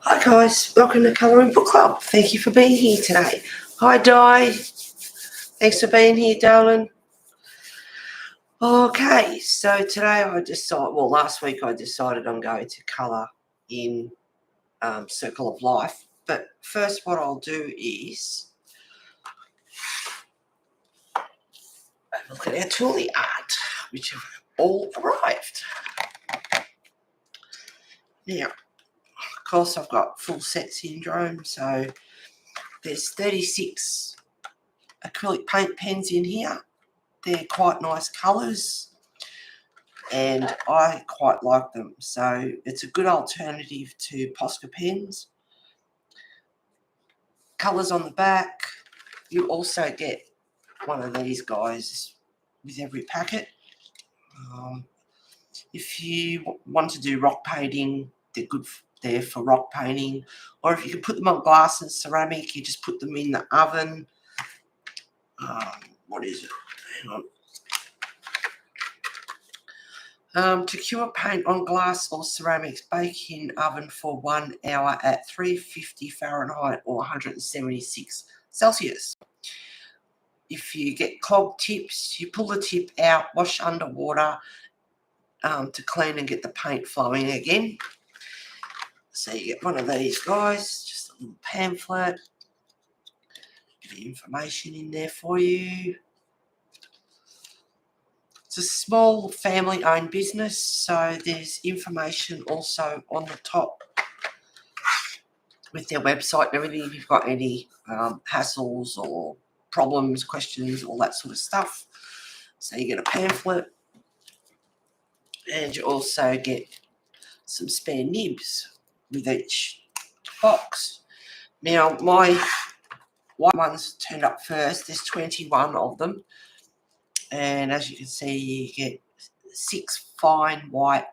Hi guys, welcome to Colouring Book Club. Thank you for being here today. Hi Di, thanks for being here, darling. Okay, so today last week I decided I'm going to colour in Circle of Life. But first what I'll do is have a look at our Tooli-Art, which have all arrived. Now, of course I've got full set syndrome, so there's 36 acrylic paint pens in here. They're quite nice colours and I quite like them. So it's a good alternative to Posca pens. Colours on the back. You also get one of these guys with every packet. If you want to do rock painting, they're good there for rock painting. Or if you can put them on glass and ceramic, you just put them in the oven. What is it? Hang on. To cure paint on glass or ceramics, bake in oven for 1 hour at 350 Fahrenheit or 176 Celsius. If you get clogged tips, you pull the tip out, wash under water to clean and get the paint flowing again. So you get one of these guys, just a little pamphlet, bit of information in there for you. It's a small family-owned business, so there's information also on the top with their website and everything. If you've got any hassles or problems, questions, all that sort of stuff. So you get a pamphlet and you also get some spare nibs with each box. Now, my white ones turned up first. There's 21 of them. And as you can see, you get 6 fine white.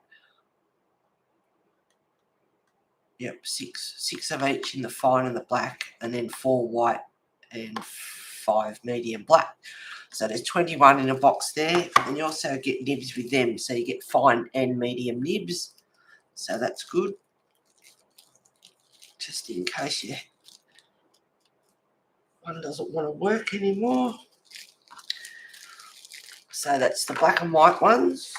Yep, six of each in the fine and the black, and then 4 white and 5 medium black. So there's 21 in a box there, and you also get nibs with them. So you get fine and medium nibs. So that's good. Just in case one doesn't want to work anymore. So that's the black and white ones.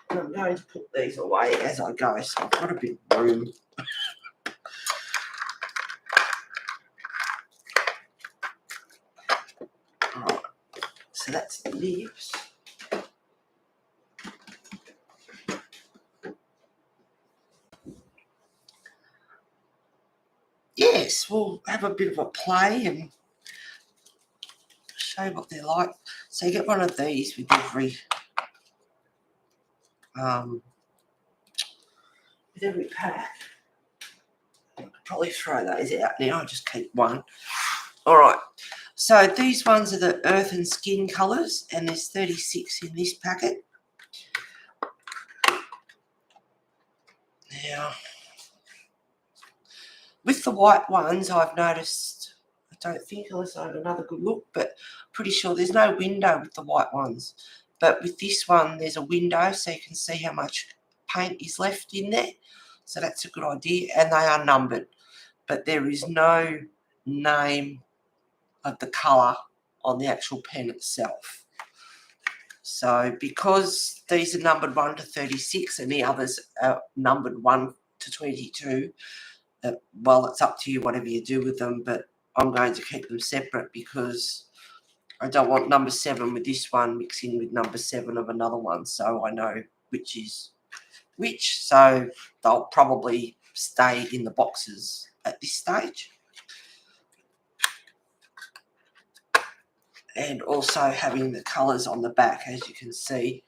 And I'm going to put these away as I go, so I've got a bit of room. Alright, so that's the nibs. Yes, we'll have a bit of a play and show what they're like. So you get one of these with every pack. I could probably throw those out now. I'll just keep one. All right. So these ones are the earth and skin colours, and there's 36 in this packet. Now, with the white ones, I've noticed, I don't think, unless I have another good look, but pretty sure there's no window with the white ones. But with this one, there's a window, so you can see how much paint is left in there. So that's a good idea, and they are numbered. But there is no name of the colour on the actual pen itself. So because these are numbered 1 to 36 and the others are numbered 1 to 22, well, it's up to you whatever you do with them, but I'm going to keep them separate because I don't want number 7 with this one mixing with number 7 of another one, so I know which is which. So they'll probably stay in the boxes at this stage. And also having the colours on the back, as you can see,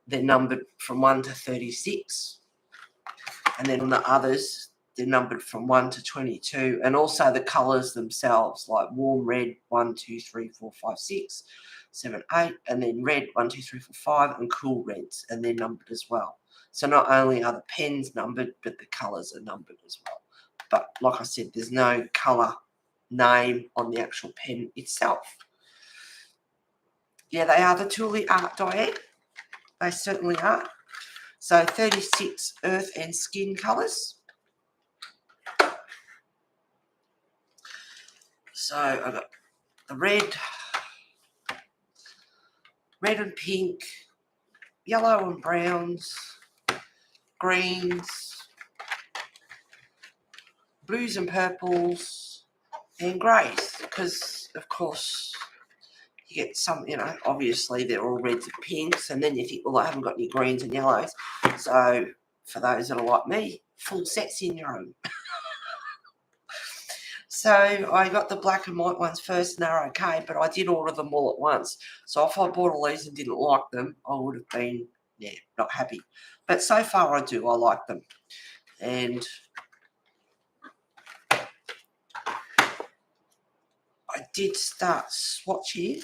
they're numbered from 1 to 36. And then on the others, they're numbered from 1 to 22. And also the colours themselves, like warm red, 1, 2, 3, 4, 5, 6, 7, 8. And then red, 1, 2, 3, 4, 5. And cool reds, and they're numbered as well. So not only are the pens numbered, but the colours are numbered as well. But like I said, there's no colour name on the actual pen itself. Yeah, they are the Tooli-Art, Diane. They certainly are. So 36 earth and skin colours. So I got the red and pink, yellow and browns, greens, blues and purples, and greys, because of course you get some, obviously they're all reds and pinks, and then you think, well, I haven't got any greens and yellows. So for those that are like me, full set syndrome. So I got the black and white ones first, and they're okay, but I did order them all at once. So if I bought all these and didn't like them, I would have been, not happy. But so far I do. I like them. And I did start swatching.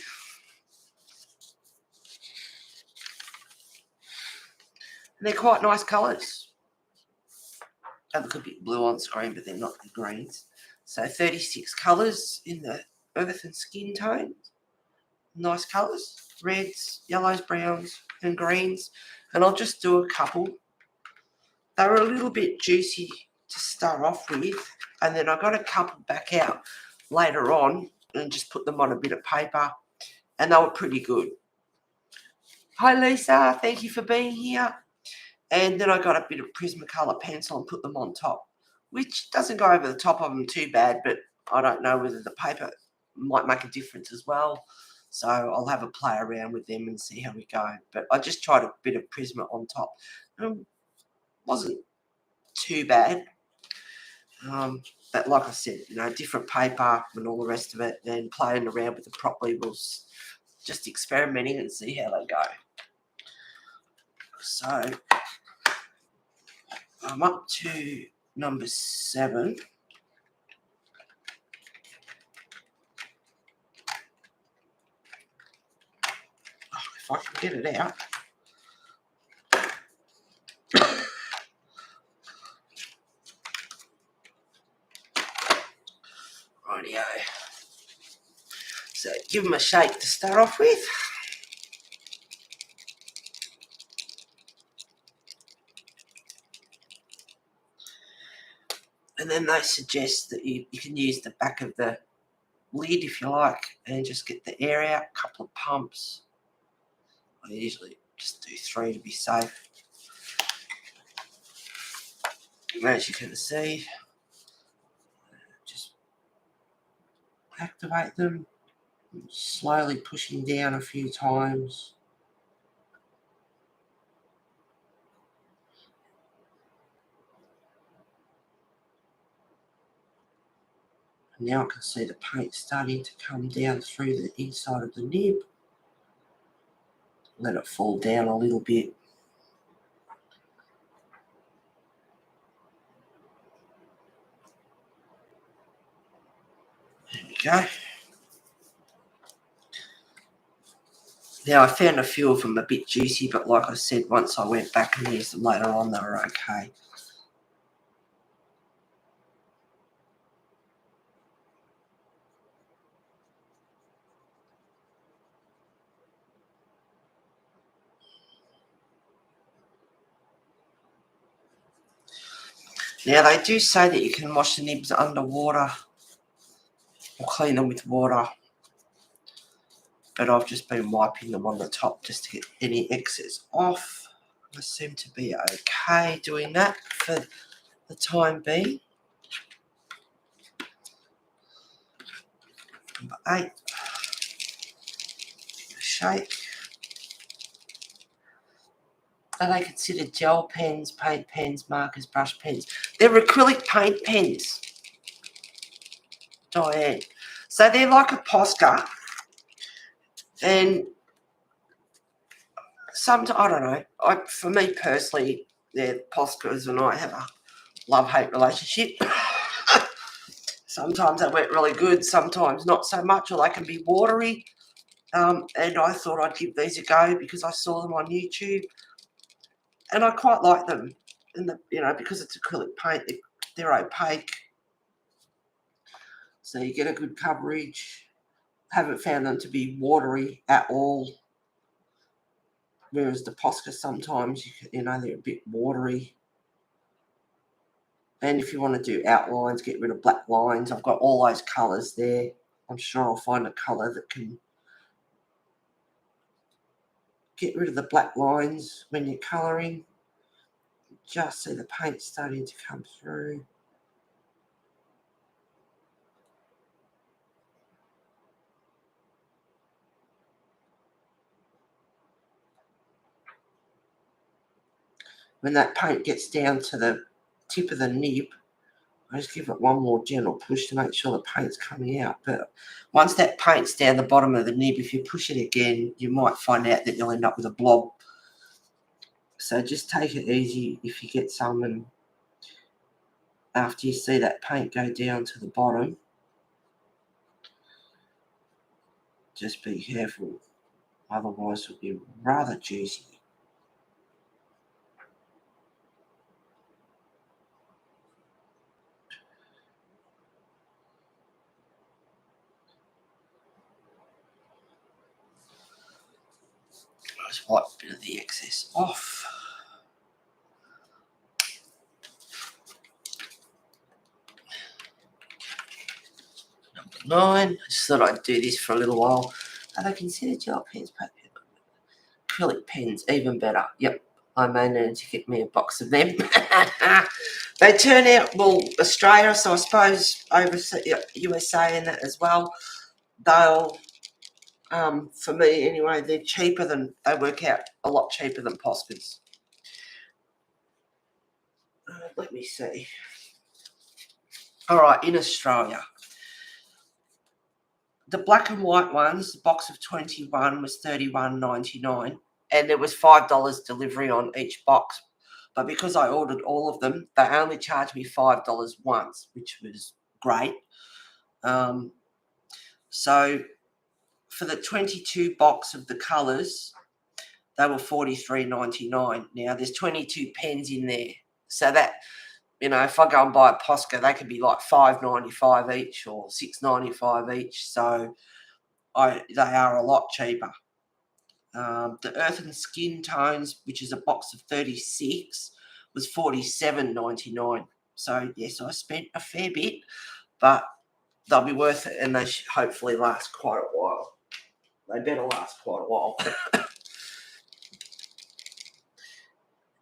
And they're quite nice colours. They look a bit blue on screen, but they're not the greens. So 36 colours in the earth and skin tones. Nice colours. Reds, yellows, browns, and greens. And I'll just do a couple. They were a little bit juicy to start off with. And then I got a couple back out later on and just put them on a bit of paper. And they were pretty good. Hi, Lisa. Thank you for being here. And then I got a bit of Prismacolor pencil and put them on top, which doesn't go over the top of them too bad, but I don't know whether the paper might make a difference as well. So I'll have a play around with them and see how we go. But I just tried a bit of Prisma on top. Wasn't too bad. But like I said, different paper and all the rest of it, and playing around with the prop labels, just experimenting and see how they go. So I'm up to number 7. If I can get it out. Rightio. So give them a shake to start off with. And then they suggest that you can use the back of the lid if you like, and just get the air out, a couple of pumps. I usually just do 3 to be safe. As you can see, just activate them, slowly pushing down a few times. Now I can see the paint starting to come down through the inside of the nib. Let it fall down a little bit. There we go. Now I found a few of them a bit juicy, but like I said, once I went back and used them later on, they were okay. Now they do say that you can wash the nibs underwater or clean them with water, but I've just been wiping them on the top just to get any excess off. I seem to be okay doing that for the time being. Number 8, shake. Are they considered gel pens, paint pens, markers, brush pens? They're acrylic paint pens, Diane. So they're like a Posca, and I don't know. For me personally, they're Poscas, and I have a love-hate relationship. Sometimes they work really good, sometimes not so much, or they can be watery. And I thought I'd give these a go because I saw them on YouTube, and I quite like them. And because it's acrylic paint, they're opaque, so you get a good coverage. Haven't found them to be watery at all. Whereas the Posca sometimes, they're a bit watery. And if you want to do outlines, get rid of black lines, I've got all those colours there. I'm sure I'll find a colour that can get rid of the black lines when you're colouring. Just see the paint starting to come through. When that paint gets down to the tip of the nib, I just give it one more gentle push to make sure the paint's coming out. But once that paint's down the bottom of the nib, if you push it again, you might find out that you'll end up with a blob. So just take it easy if you get some, and after you see that paint go down to the bottom, just be careful, otherwise it'll be rather juicy. Just wipe a bit of the excess off. Number 9. I just thought I'd do this for a little while. Are they considered gel pens? Acrylic pens, even better. Yep, I may need to get me a box of them. They turn out, well, Australia, so I suppose overseas, USA and that as well. They'll, for me anyway, they're cheaper than, they work out a lot cheaper than Poscas. Let me see. All right, in Australia, the black and white ones, the box of 21 was $31.99, and there was $5 delivery on each box. But because I ordered all of them, they only charged me $5 once, which was great. So for the 22 box of the colours, they were $43.99. Now, there's 22 pens in there. So that, you know, if I go and buy a Posca, they could be like $5.95 each or $6.95 each. So they are a lot cheaper. The Earth and Skin Tones, which is a box of 36, was $47.99. So, yes, I spent a fair bit, but they'll be worth it, and they should hopefully last quite a while. They better last quite a while.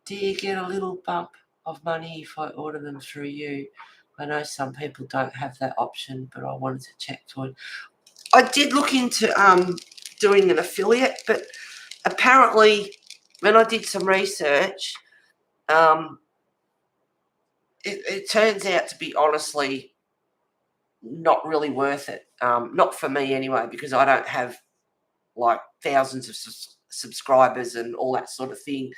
Do you get a little bump of money if I order them through you? I know some people don't have that option, but I wanted to check for it. I did look into doing an affiliate, but apparently when I did some research, it turns out to be honestly not really worth it. Not for me anyway, because I don't have like thousands of subscribers and all that sort of thing.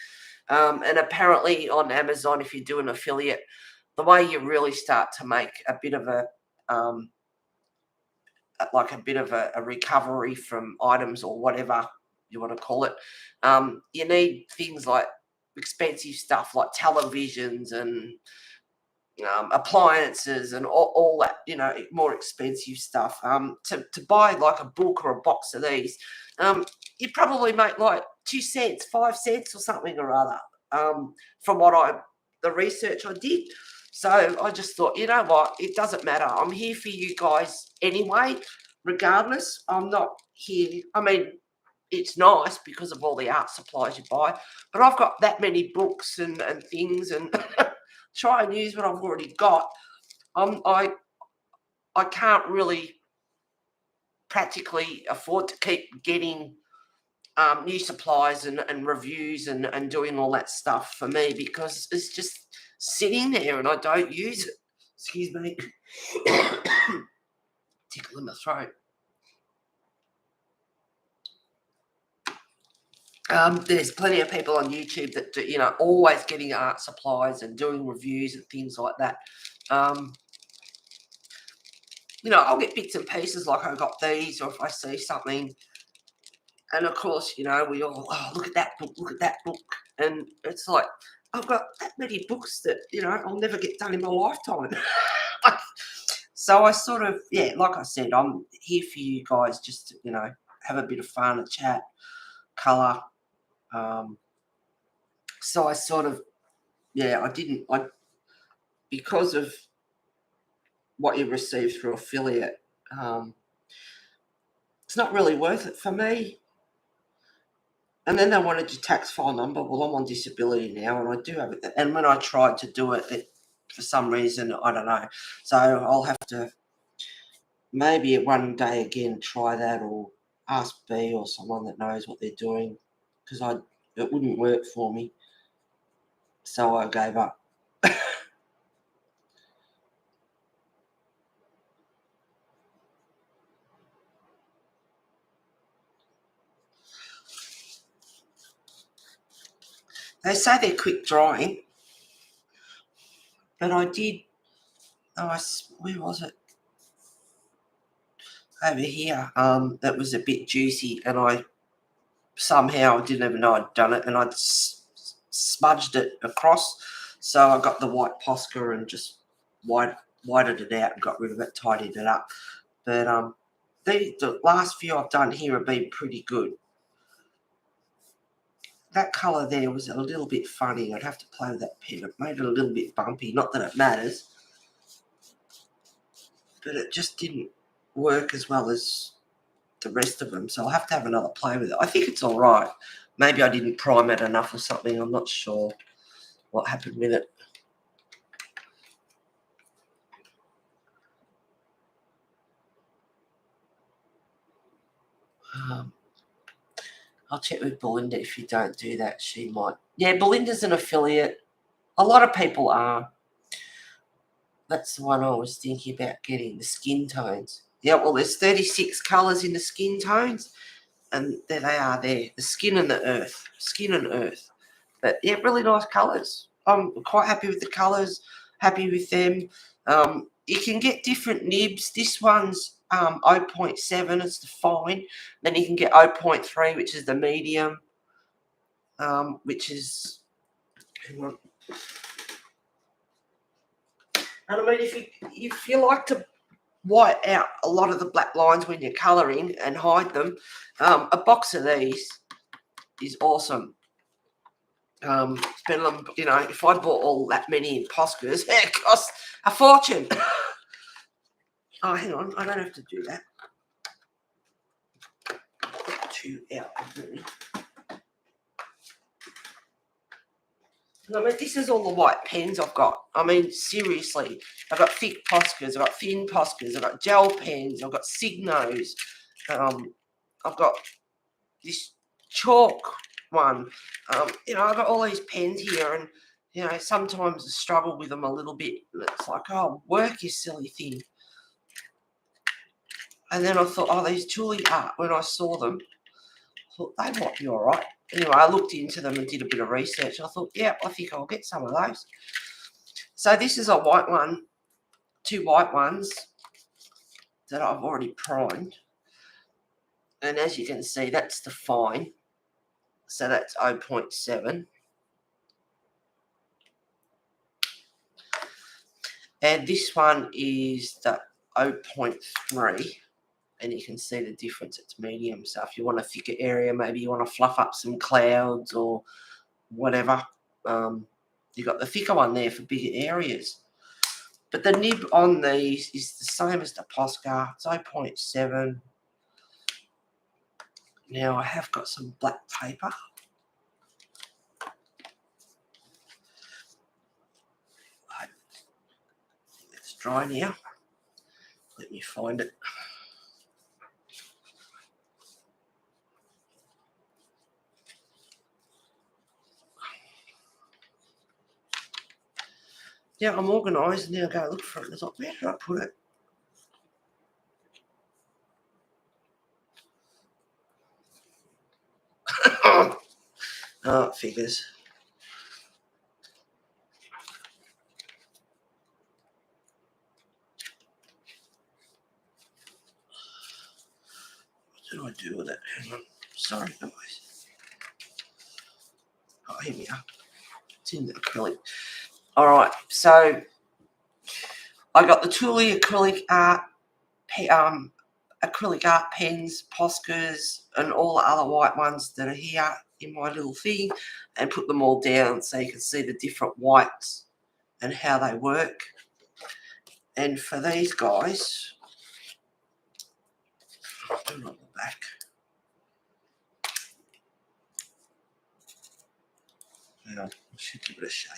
And apparently on Amazon, if you do an affiliate, the way you really start to make a bit of a recovery from items or whatever you want to call it, you need things like expensive stuff like televisions and appliances and all that, you know, more expensive stuff. To buy like a book or a box of these, you probably make like 2 cents, 5 cents or something or other, from the research I did. So I just thought, you know what, it doesn't matter. I'm here for you guys anyway, regardless. I'm not here. I mean, it's nice because of all the art supplies you buy, but I've got that many books and things, and try and use what I've already got. I can't really practically afford to keep getting new supplies and reviews and doing all that stuff for me, because it's just sitting there and I don't use it. Excuse me. Tickle in my throat. There's plenty of people on YouTube that do, you know, always getting art supplies and doing reviews and things like that. You know, I'll get bits and pieces like I got these, or if I see something. And of course, you know, we all, oh, look at that book, look at that book. And it's like, I've got that many books that, you know, I'll never get done in my lifetime. So I sort of, yeah, like I said, I'm here for you guys just to, you know, have a bit of fun, a chat, colour. So I sort of, yeah, because of what you receive through affiliate, It's not really worth it for me. And then they wanted your tax file number. Well, I'm on disability now, and I do have it. And when I tried to do it, for some reason, I don't know. So I'll have to maybe one day again try that, or ask B or someone that knows what they're doing, because it wouldn't work for me. So I gave up. They say they're quick drying, but I did. Where was it? Over here. That was a bit juicy, and I somehow didn't even know I'd done it, and I'd smudged it across. So I got the white Posca and just whited it out and got rid of it, tidied it up. But the last few I've done here have been pretty good. That colour there was a little bit funny. I'd have to play with that pen. It made it a little bit bumpy. Not that it matters, but it just didn't work as well as the rest of them. So I'll have to have another play with it. I think it's all right. Maybe I didn't prime it enough or something. I'm not sure what happened with it. I'll check with Belinda if you don't do that. She might. Yeah, Belinda's an affiliate. A lot of people are. That's the one I was thinking about getting, the skin tones. Yeah, well, there's 36 colours in the skin tones, and there they are there, the skin and the earth, skin and earth. But, yeah, really nice colours. I'm quite happy with the colours, happy with them. You can get different nibs. This one's 0.7, it's the fine. Then you can get 0.3, which is the medium, which is, hang on. And I mean, if you like to white out a lot of the black lines when you're colouring and hide them, a box of these is awesome. Spend them, if I bought all that many in Poscas, it costs a fortune. Oh, hang on, I don't have to do that. Two out, really. I mean, this is all the white pens I've got. I mean, seriously, I've got thick Poscas, I've got thin Poscas, I've got gel pens, I've got Signos, I've got this chalk one. I've got all these pens here, and sometimes I struggle with them a little bit. It's like, oh, work, you silly thing. And then I thought, oh, these Tooli-Art, when I saw them, I thought they might be all right. Anyway, I looked into them and did a bit of research. I thought, yeah, I think I'll get some of those. So this is a white one, two white ones that I've already primed. And as you can see, that's the fine. So that's 0.7. And this one is the 0.3. And you can see the difference, it's medium. So if you want a thicker area, maybe you want to fluff up some clouds or whatever, you've got the thicker one there for bigger areas. But the nib on these is the same as the Posca. It's 0.7. Now I have got some black paper. It's dry now. Let me find it. Yeah, I'm organised, and now I go look for it. It's like, where did I put it? Oh, it figures. What did I do with it? Hang on. Sorry, guys. Oh, here we are. It's in the acrylic. All right, so I got the Tooli-Acrylic Art pens, Poscas, and all the other white ones that are here in my little thing, and put them all down so you can see the different whites and how they work. And for these guys, black. Hang on, I should give it a shake.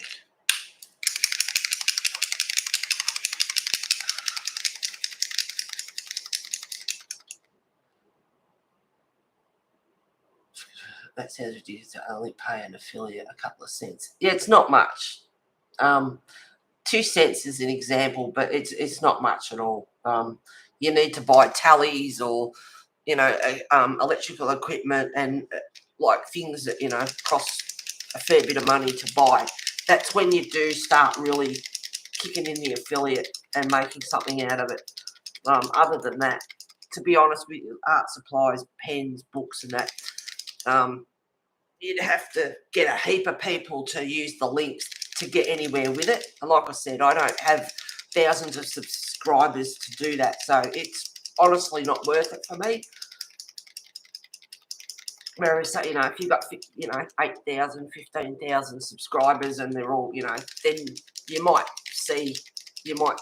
That sounds ridiculous to only pay an affiliate a couple of cents. Yeah, it's not much. 2 cents is an example, but it's not much at all. You need to buy tallies or, you know, electrical equipment and like things that, you know, cost a fair bit of money to buy. That's when you do start really kicking in the affiliate and making something out of it. Other than that, to be honest with you, art supplies, pens, books and that, you'd have to get a heap of people to use the links to get anywhere with it. And like I said, I don't have thousands of subscribers to do that. So it's honestly not worth it for me. Whereas, you know, if you've got, you know, 8,000, 15,000 subscribers and they're all, you know, then you might see, you might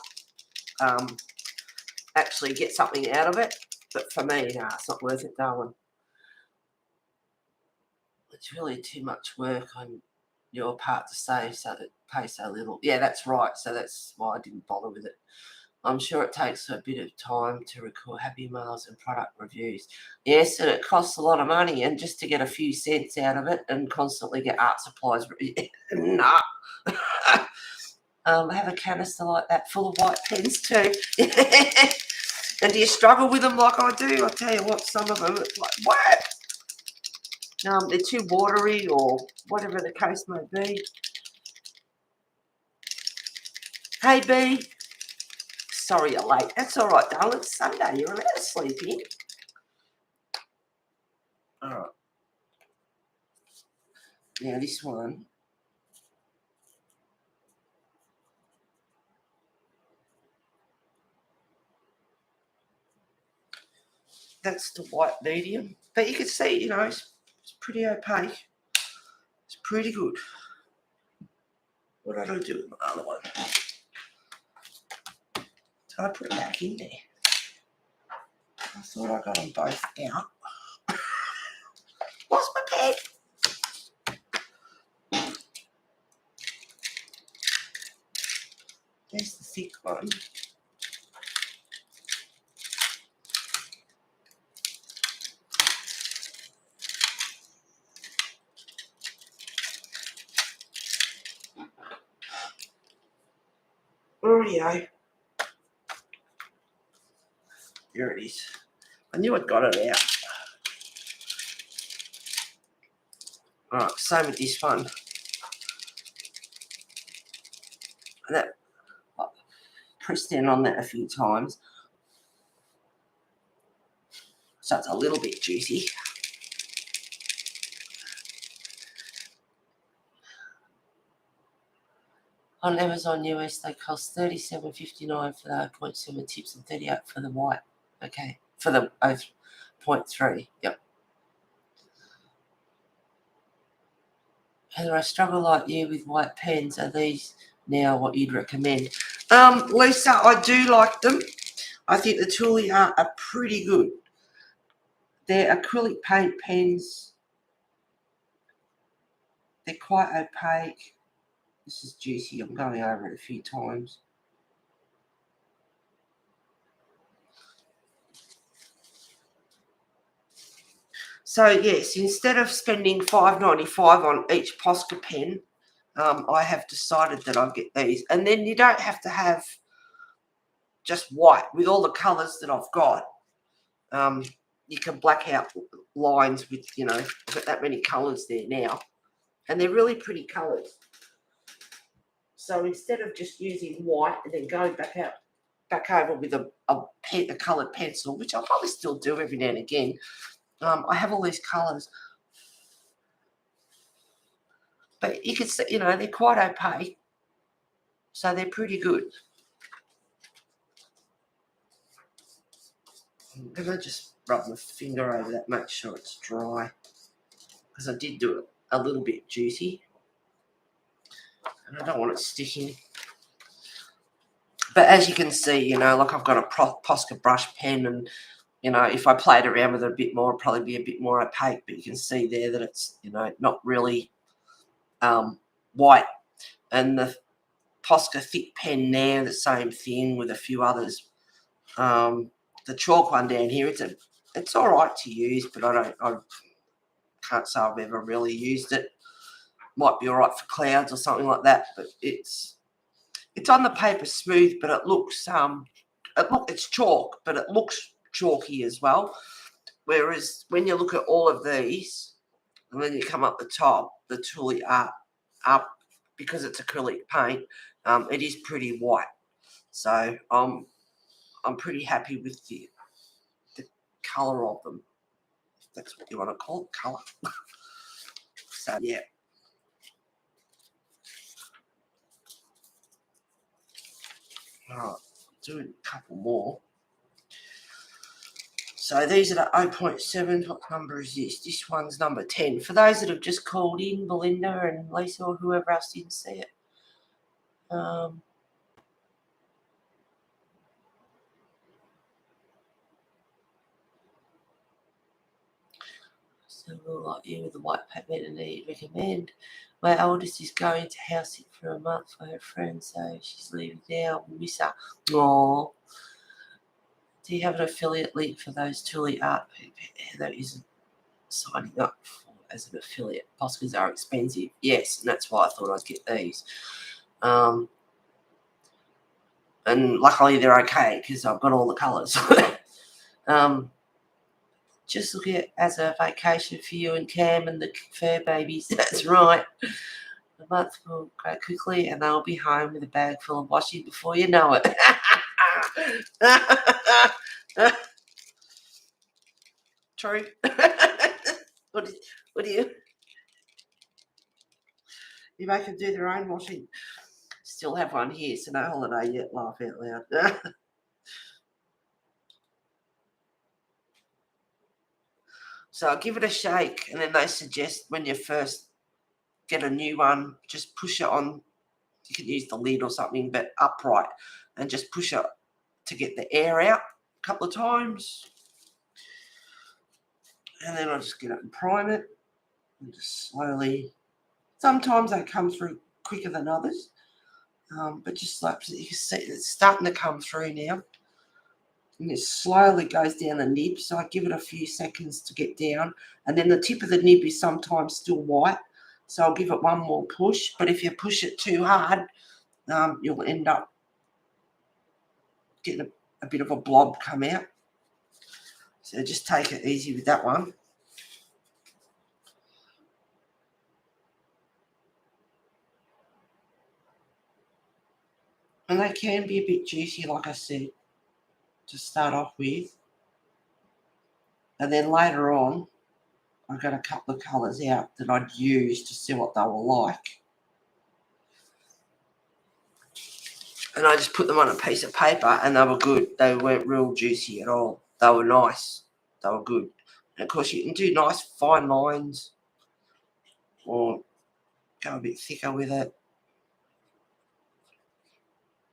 actually get something out of it. But for me, no, it's not worth it, darling. It's really too much work on your part to save so that pay so little. Yeah, that's right. So that's why I didn't bother with it. I'm sure it takes a bit of time to record happy mails and product reviews. Yes, and it costs a lot of money, and just to get a few cents out of it and constantly get art supplies. Nah. I have a canister like that full of white pens too. And do you struggle with them like I do? I'll tell you what, some of them, it's like, what? They're too watery or whatever the case may be. Hey, B. Sorry you're late. That's all right, darling. It's Sunday. You're allowed to sleep in. All right. Now this one. That's the white medium. But you can see, you know, it's pretty opaque. It's pretty good. What did I do with my other one? So I put it back in there. I thought I got them both out. What's my pen? There's the thick one. Rightio. Here it is. I knew I'd got it out. Alright, same with this one. And that, I pressed down on that a few times. So it's a little bit juicy. On Amazon US, they cost $37.59 for the 0.7 tips and $38 for the white. Okay, for the 0.3. Yep. Heather, I struggle like you with white pens. Are these now what you'd recommend? Lisa, I do like them. I think the Tooli-Art are pretty good. They're acrylic paint pens. They're quite opaque. This is juicy. I'm going over it a few times. So, yes, instead of spending $5.95 on each Posca pen, I have decided that I'll get these. And then you don't have to have just white with all the colours that I've got. You can black out lines with, you know, I've got that many colours there now. And they're really pretty colours. So instead of just using white and then going back over with a coloured pencil, which I'll probably still do every now and again, I have all these colours. But you can see, you know, they're quite opaque. So they're pretty good. I'm going to just rub my finger over that, make sure it's dry. Because I did do it a little bit juicy. And I don't want it sticking. But as you can see, you know, like I've got a Posca brush pen and You know, if I played around with it a bit more, it'd probably be a bit more opaque, but you can see there that it's, you know, not really white. And the Posca thick pen there, the same thing with a few others. The chalk one down here, it's all right to use, but I can't say I've ever really used it. Might be all right for clouds or something like that, but it's on the paper smooth, but it looks it's chalk, but it looks chalky as well. Whereas when you look at all of these, and then you come up the top, the Tooli-Art up, because it's acrylic paint, it is pretty white. So I'm pretty happy with the colour of them, if that's what you want to call it, colour. So yeah. All right, doing a couple more. So these are the 0.7. What number is this? This one's number 10. For those that have just called in, Belinda and Lisa or whoever else didn't see it. So we'll like you with the white paper and need recommend. My oldest is going to house it for a month for her friend, so she's leaving now. Miss her. Aww. Do you have an affiliate link for those Tooli-Art people? That isn't signing up for as an affiliate. Poscas are expensive. Yes, and that's why I thought I'd get these. And luckily they're okay because I've got all the colours. Just look at it as a vacation for you and Cam and the fur babies. That's right. The month will go quickly and they'll be home with a bag full of washing before you know it. True. What do you make them do their own washing? Still have one here, so no holiday yet. Laugh out loud. So I'll give it a shake, and then they suggest when you first get a new one, just push it on. You can use the lid or something, but upright, and just push it to get the air out a couple of times. And then I'll just get it and prime it, and just slowly. Sometimes they come through quicker than others, but just like you can see, it's starting to come through now. And it slowly goes down the nib, so I give it a few seconds to get down. And then the tip of the nib is sometimes still white, so I'll give it one more push. But if you push it too hard, you'll end up getting a bit of a blob come out. So just take it easy with that one. And they can be a bit juicy, like I said, to start off with. And then later on, I've got a couple of colours out that I'd use to see what they were like. And I just put them on a piece of paper and they were good. They weren't real juicy at all. They were nice. They were good. And of course you can do nice fine lines or go a bit thicker with it.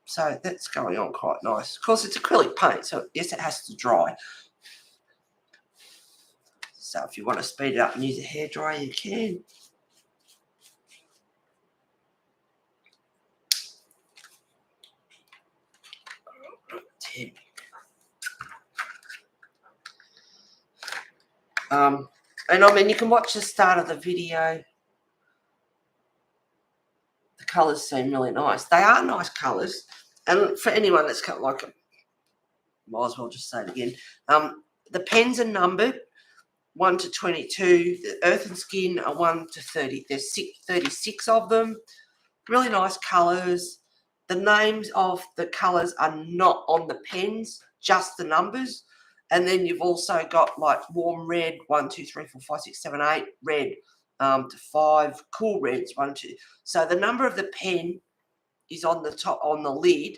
So that's going on quite nice. Of course it's acrylic paint, so yes, it has to dry. So if you want to speed it up and use a hairdryer, you can. And I mean, you can watch the start of the video. The colours seem really nice. They are nice colours. And for anyone that's got like a, might as well just say it again. The pens are numbered 1 to 22. The Earth and Skin are 1 to 30. There's 36 of them. Really nice colours. The names of the colours are not on the pens, just the numbers. And then you've also got like warm red, 1, 2, 3, 4, 5, 6, 7, 8, red to 5, cool reds, 1, 2. So the number of the pen is on the top, on the lid.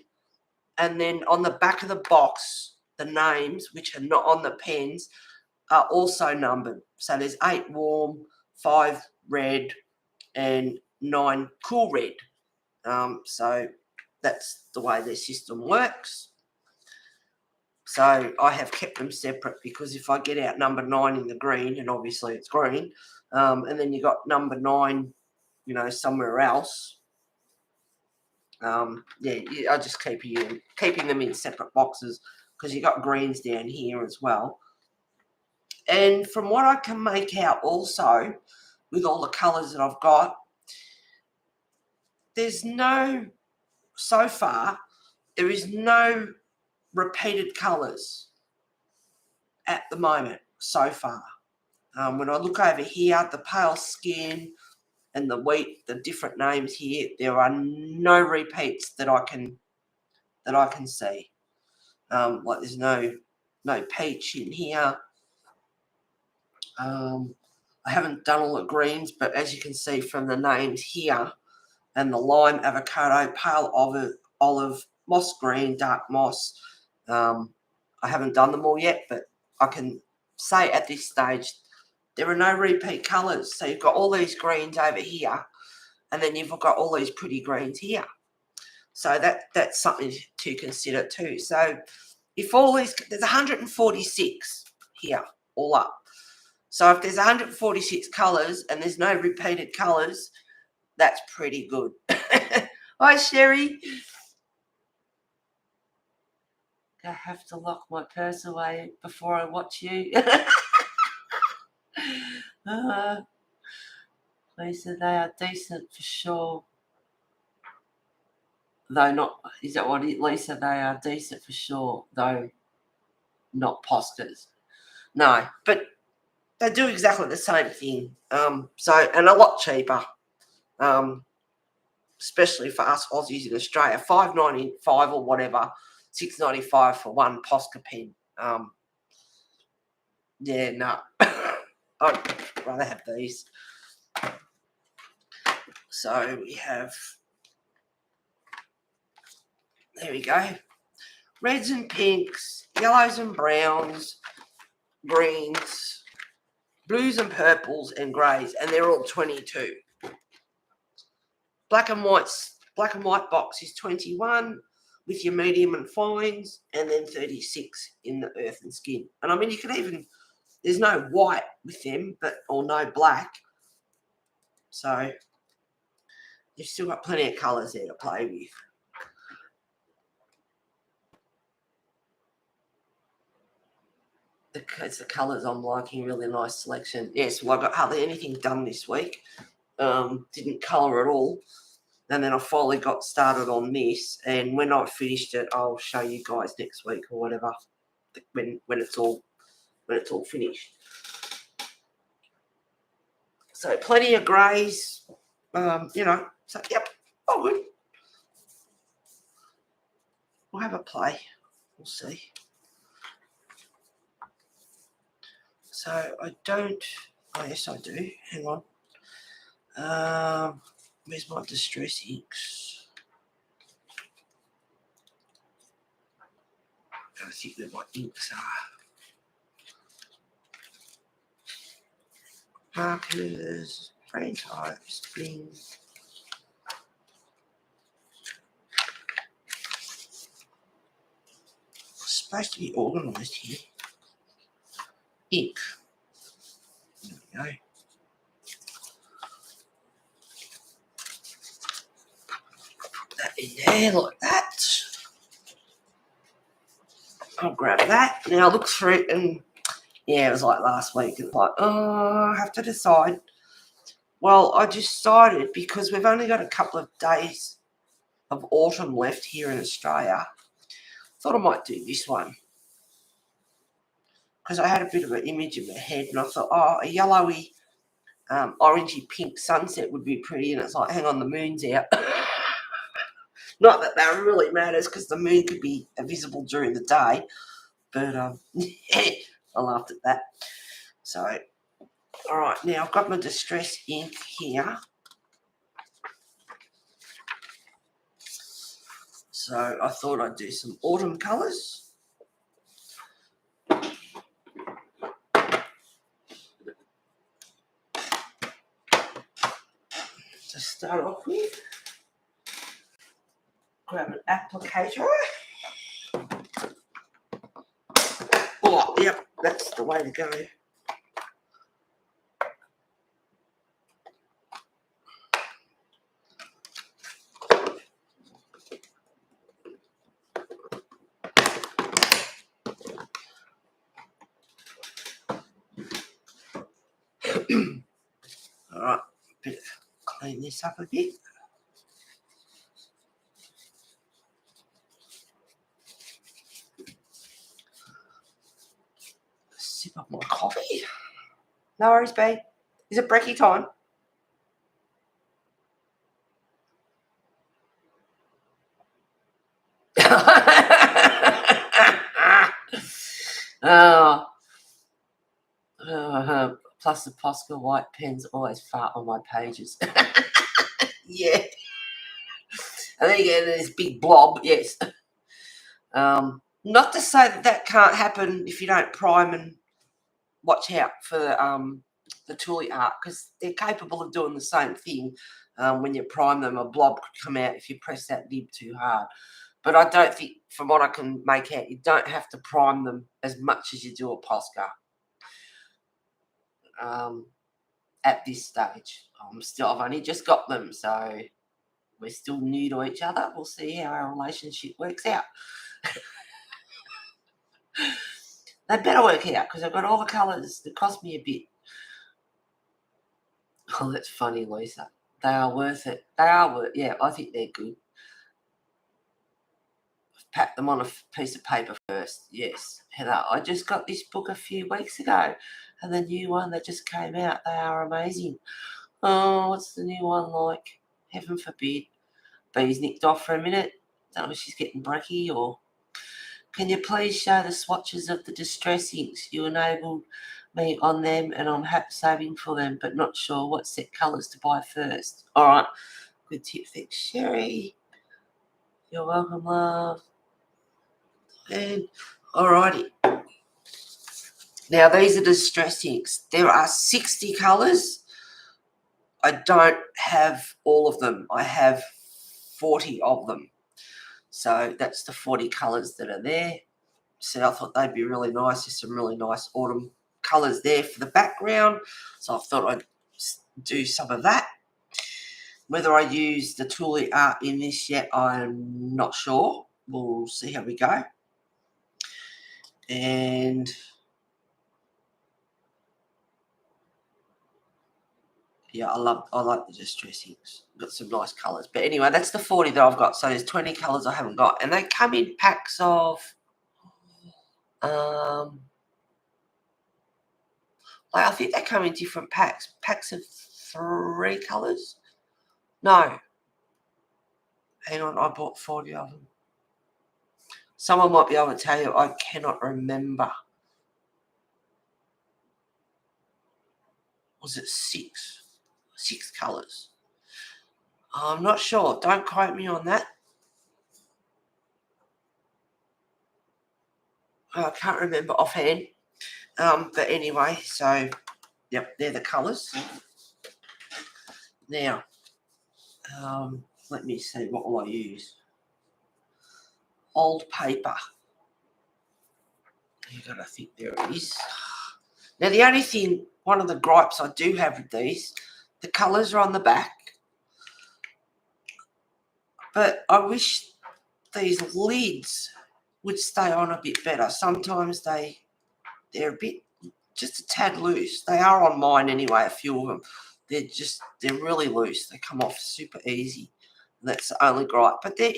And then on the back of the box, the names, which are not on the pens, are also numbered. So there's 8 warm, 5 red, and 9 cool red. So that's the way their system works. So I have kept them separate because if I get out number 9 in the green, and obviously it's green, and then you got number 9, you know, somewhere else, yeah, I just keeping them in separate boxes because you got greens down here as well. And from what I can make out also, with all the colours that I've got, so far, there is no repeated colours at the moment, so far. When I look over here, the pale skin and the wheat, the different names here, there are no repeats that I can see. Like there's no peach in here. I haven't done all the greens, but as you can see from the names here, and the lime, avocado, pale olive, moss green, dark moss. I haven't done them all yet, but I can say at this stage there are no repeat colours. So you've got all these greens over here, and then you've got all these pretty greens here. So that's something to consider too. So if all these, there's 146 here, all up. So if there's 146 colours and there's no repeated colours, that's pretty good. Hi, Sherry. I have to lock my purse away before I watch you. Lisa, they are decent for sure. Though not, is that what it, Lisa? They are decent for sure, though not posters. No, but they do exactly the same thing. So, and a lot cheaper. Especially for us Aussies in Australia, $5.95 or whatever, $6.95 for one Posca pen. Yeah, no, I'd rather have these. So we have, there we go, reds and pinks, yellows and browns, greens, blues and purples and greys, and they're all 22. Black and white box is 21 with your medium and fines, and then 36 in the earth and skin. And I mean, you can even, there's no white with them, or no black. So you've still got plenty of colours there to play with. It's the colours I'm liking, really nice selection. Yes, well, I got hardly anything done this week. Didn't colour at all. And then I finally got started on this, and when I've finished it, I'll show you guys next week or whatever, when it's all finished. So plenty of greys, you know. So yep, all good. We'll have a play. We'll see. So I don't. Oh yes, I do. Hang on. Where's my distress inks? I think where my inks are. Markers, frame types, things. It's supposed to be organised here. Ink. There we go. Put that in there like that. I'll grab that. Now I look through it, and yeah, it was like last week. It's like, oh, I have to decide. Well, I decided because we've only got a couple of days of autumn left here in Australia. Thought I might do this one because I had a bit of an image in my head, and I thought, oh, a yellowy, orangey pink sunset would be pretty. And it's like, hang on, the moon's out. Not that that really matters because the moon could be visible during the day, but I laughed at that. So, all right, now I've got my distress ink here. So I thought I'd do some autumn colours. To start off with, grab an applicator. That's the way to go. All right, clean this up a bit. Sip up my coffee. No worries, babe. Is it brekkie time? Oh, plus the Posca white pens always fart on my pages. Yeah. And then you get this big blob, yes. Not to say that that can't happen if you don't prime and watch out for the Tooli-Art, because they're capable of doing the same thing. When you prime them, a blob could come out if you press that nib too hard. But I don't think, from what I can make out, you don't have to prime them as much as you do a Posca at this stage. I've only just got them, so we're still new to each other. We'll see how our relationship works out. They better work out, because I've got all the colours that cost me a bit. Oh, that's funny, Lisa. They are worth it. They are worth. Yeah, I think they're good. Pat them on a piece of paper first. Yes, Heather. I just got this book a few weeks ago, and the new one that just came out. They are amazing. Oh, what's the new one like? Heaven forbid. Bee's nicked off for a minute. Don't know if she's getting brekkie or. Can you please show the swatches of the distress inks? You enabled me on them, and I'm saving for them, but not sure what set colours to buy first. All right. Good tip. Thanks, Sherry. You're welcome, love. And alrighty. Now, these are distress inks. There are 60 colours. I don't have all of them. I have 40 of them. So that's the 40 colours that are there. So I thought they'd be really nice. There's some really nice autumn colours there for the background. So I thought I'd do some of that. Whether I use the Tooli-Art in this yet, I'm not sure. We'll see how we go. And yeah, I like the distress inks. Got some nice colours. But anyway, that's the 40 that I've got. So there's 20 colours I haven't got. And they come in packs of I think they come in different packs. Packs of 3 colours. No. Hang on, I bought 40 of them. Someone might be able to tell you. I cannot remember. Was it 6? 6 colours. I'm not sure. Don't quote me on that. I can't remember offhand. But anyway, so, yep, they're the colours. Now, let me see. What will I use? Old paper. You've got to think there it is. Now, the only thing, one of the gripes I do have with these, the colours are on the back. But I wish these lids would stay on a bit better. Sometimes they're a bit, just a tad loose. They are on mine anyway, a few of them. They're really loose. They come off super easy. That's the only gripe. But they're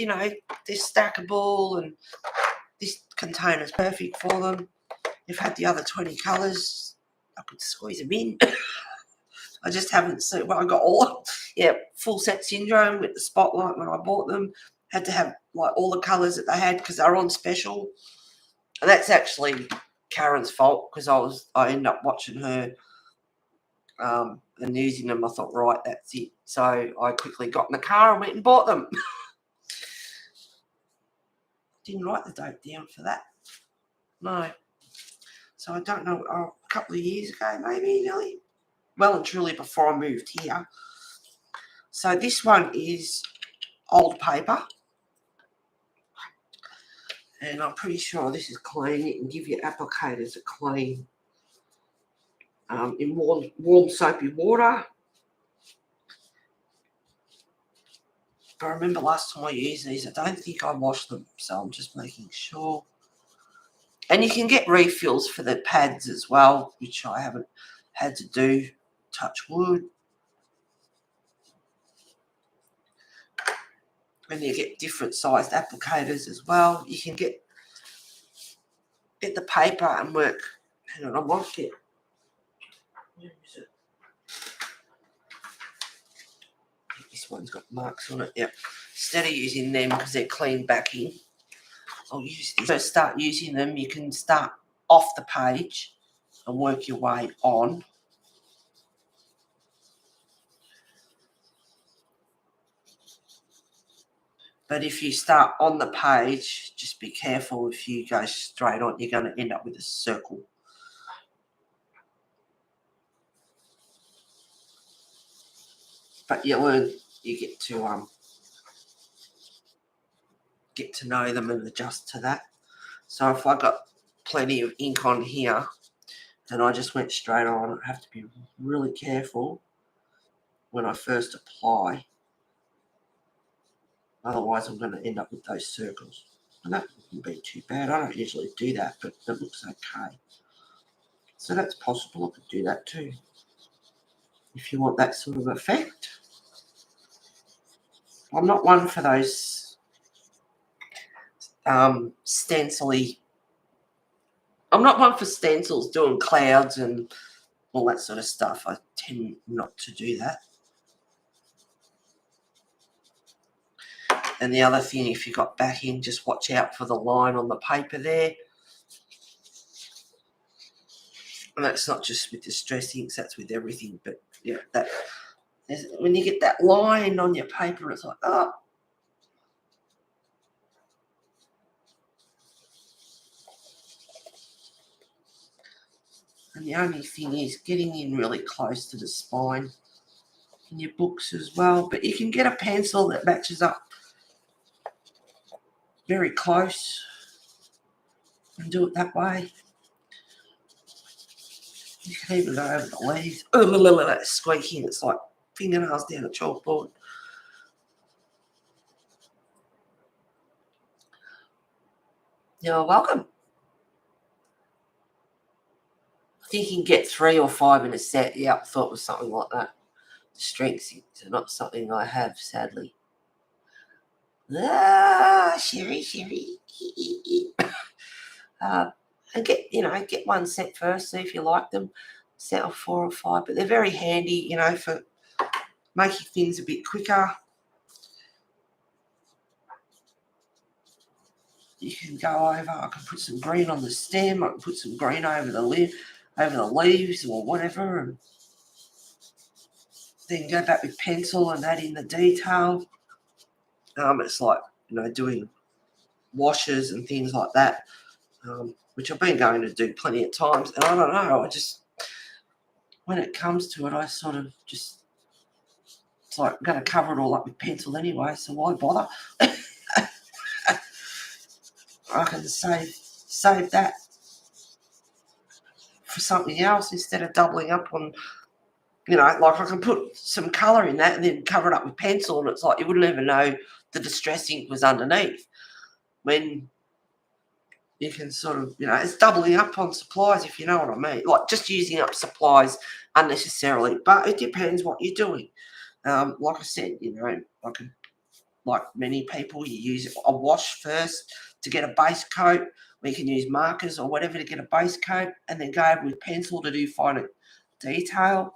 stackable, and this container's perfect for them. You've had the other 20 colours. I could squeeze them in. I just haven't seen. Well, I got full set syndrome with the spotlight when I bought them. Had to have like all the colours that they had because they were on special. And that's actually Karen's fault, because I ended up watching her and using them. I thought, right, that's it. So I quickly got in the car and went and bought them. Didn't write the date down for that. No. So I don't know, a couple of years ago maybe, nearly. Well and truly before I moved here. So this one is old paper. And I'm pretty sure this is clean. You can give your applicators a clean in warm soapy water. But I remember last time I used these, I don't think I washed them, so I'm just making sure. And you can get refills for the pads as well, which I haven't had to do, touch wood. And you get different sized applicators as well. You can get the paper and work. Hang on, I might get. Where is it? This one's got marks on it. Yep. Instead of using them because they're clean backing, I'll use this. So start using them. You can start off the page and work your way on. But if you start on the page, just be careful. If you go straight on, you're going to end up with a circle. But you learn, you get to know them and adjust to that. So if I got plenty of ink on here and I just went straight on, I have to be really careful when I first apply. Otherwise, I'm going to end up with those circles. And that wouldn't be too bad. I don't usually do that, but it looks okay. So that's possible. I could do that too. If you want that sort of effect. I'm not one for those stencily. I'm not one for stencils doing clouds and all that sort of stuff. I tend not to do that. And the other thing, if you've got backing, just watch out for the line on the paper there. And that's not just with distress inks, that's with everything. But yeah, that when you get that line on your paper, it's like, oh. And the only thing is getting in really close to the spine in your books as well. But you can get a pencil that matches up very close and do it that way. You can even go over the leaves. Oh, that's squeaking. It's like fingernails down a chalkboard. You're welcome. I think you can get 3 or 5 in a set. Yeah, I thought it was something like that. The strength inks are not something I have, sadly. Sherry. And get one set first, see if you like them. Set of 4 or 5, but they're very handy, for making things a bit quicker. You can go over. I can put some green on the stem. I can put some green over the leaves or whatever, and then go back with pencil and add in the detail. It's like doing washes and things like that, which I've been going to do plenty of times. And I don't know. I just when it comes to it, I sort of just. It's like I'm going to cover it all up with pencil anyway, so why bother? I can save that for something else instead of doubling up on, like I can put some colour in that and then cover it up with pencil, and it's like you wouldn't even know the distress ink was underneath. When you can sort of, it's doubling up on supplies, if you know what I mean. Like just using up supplies unnecessarily, but it depends what you're doing. Like I said, like many people, you use a wash first to get a base coat. We can use markers or whatever to get a base coat, and then go over with pencil to do finer detail.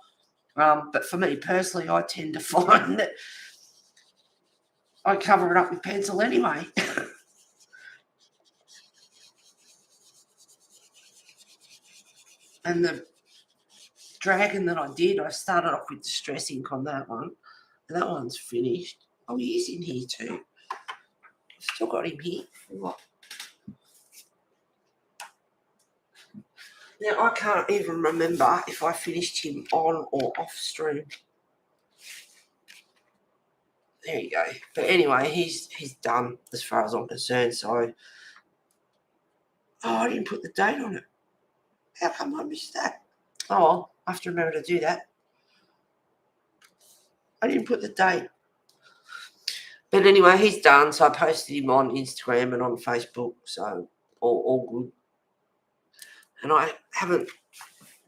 But for me personally, I tend to find that I cover it up with pencil anyway. And the dragon that I did, I started off with distress ink on that one. And that one's finished. Oh, he's in here too. I've still got him here. What? Now, I can't even remember if I finished him on or off stream. There you go. But anyway, he's done as far as I'm concerned. So Oh, I didn't put the date on it. How come I missed that? Oh, well, I have to remember to do that. I didn't put the date. But anyway, he's done, so I posted him on Instagram and on Facebook, so all good. And I haven't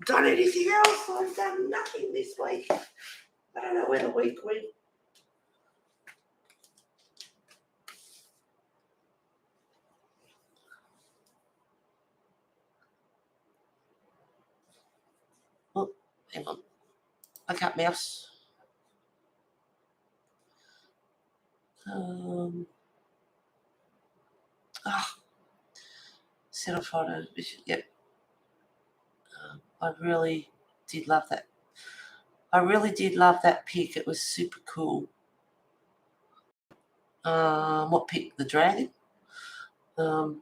done anything else. I've done nothing this week. I don't know where the week went. Oh, hang on. Wake up, mouse. Set off photos. Yep. I really did love that. I really did love that pic. It was super cool. What pic? The dragon?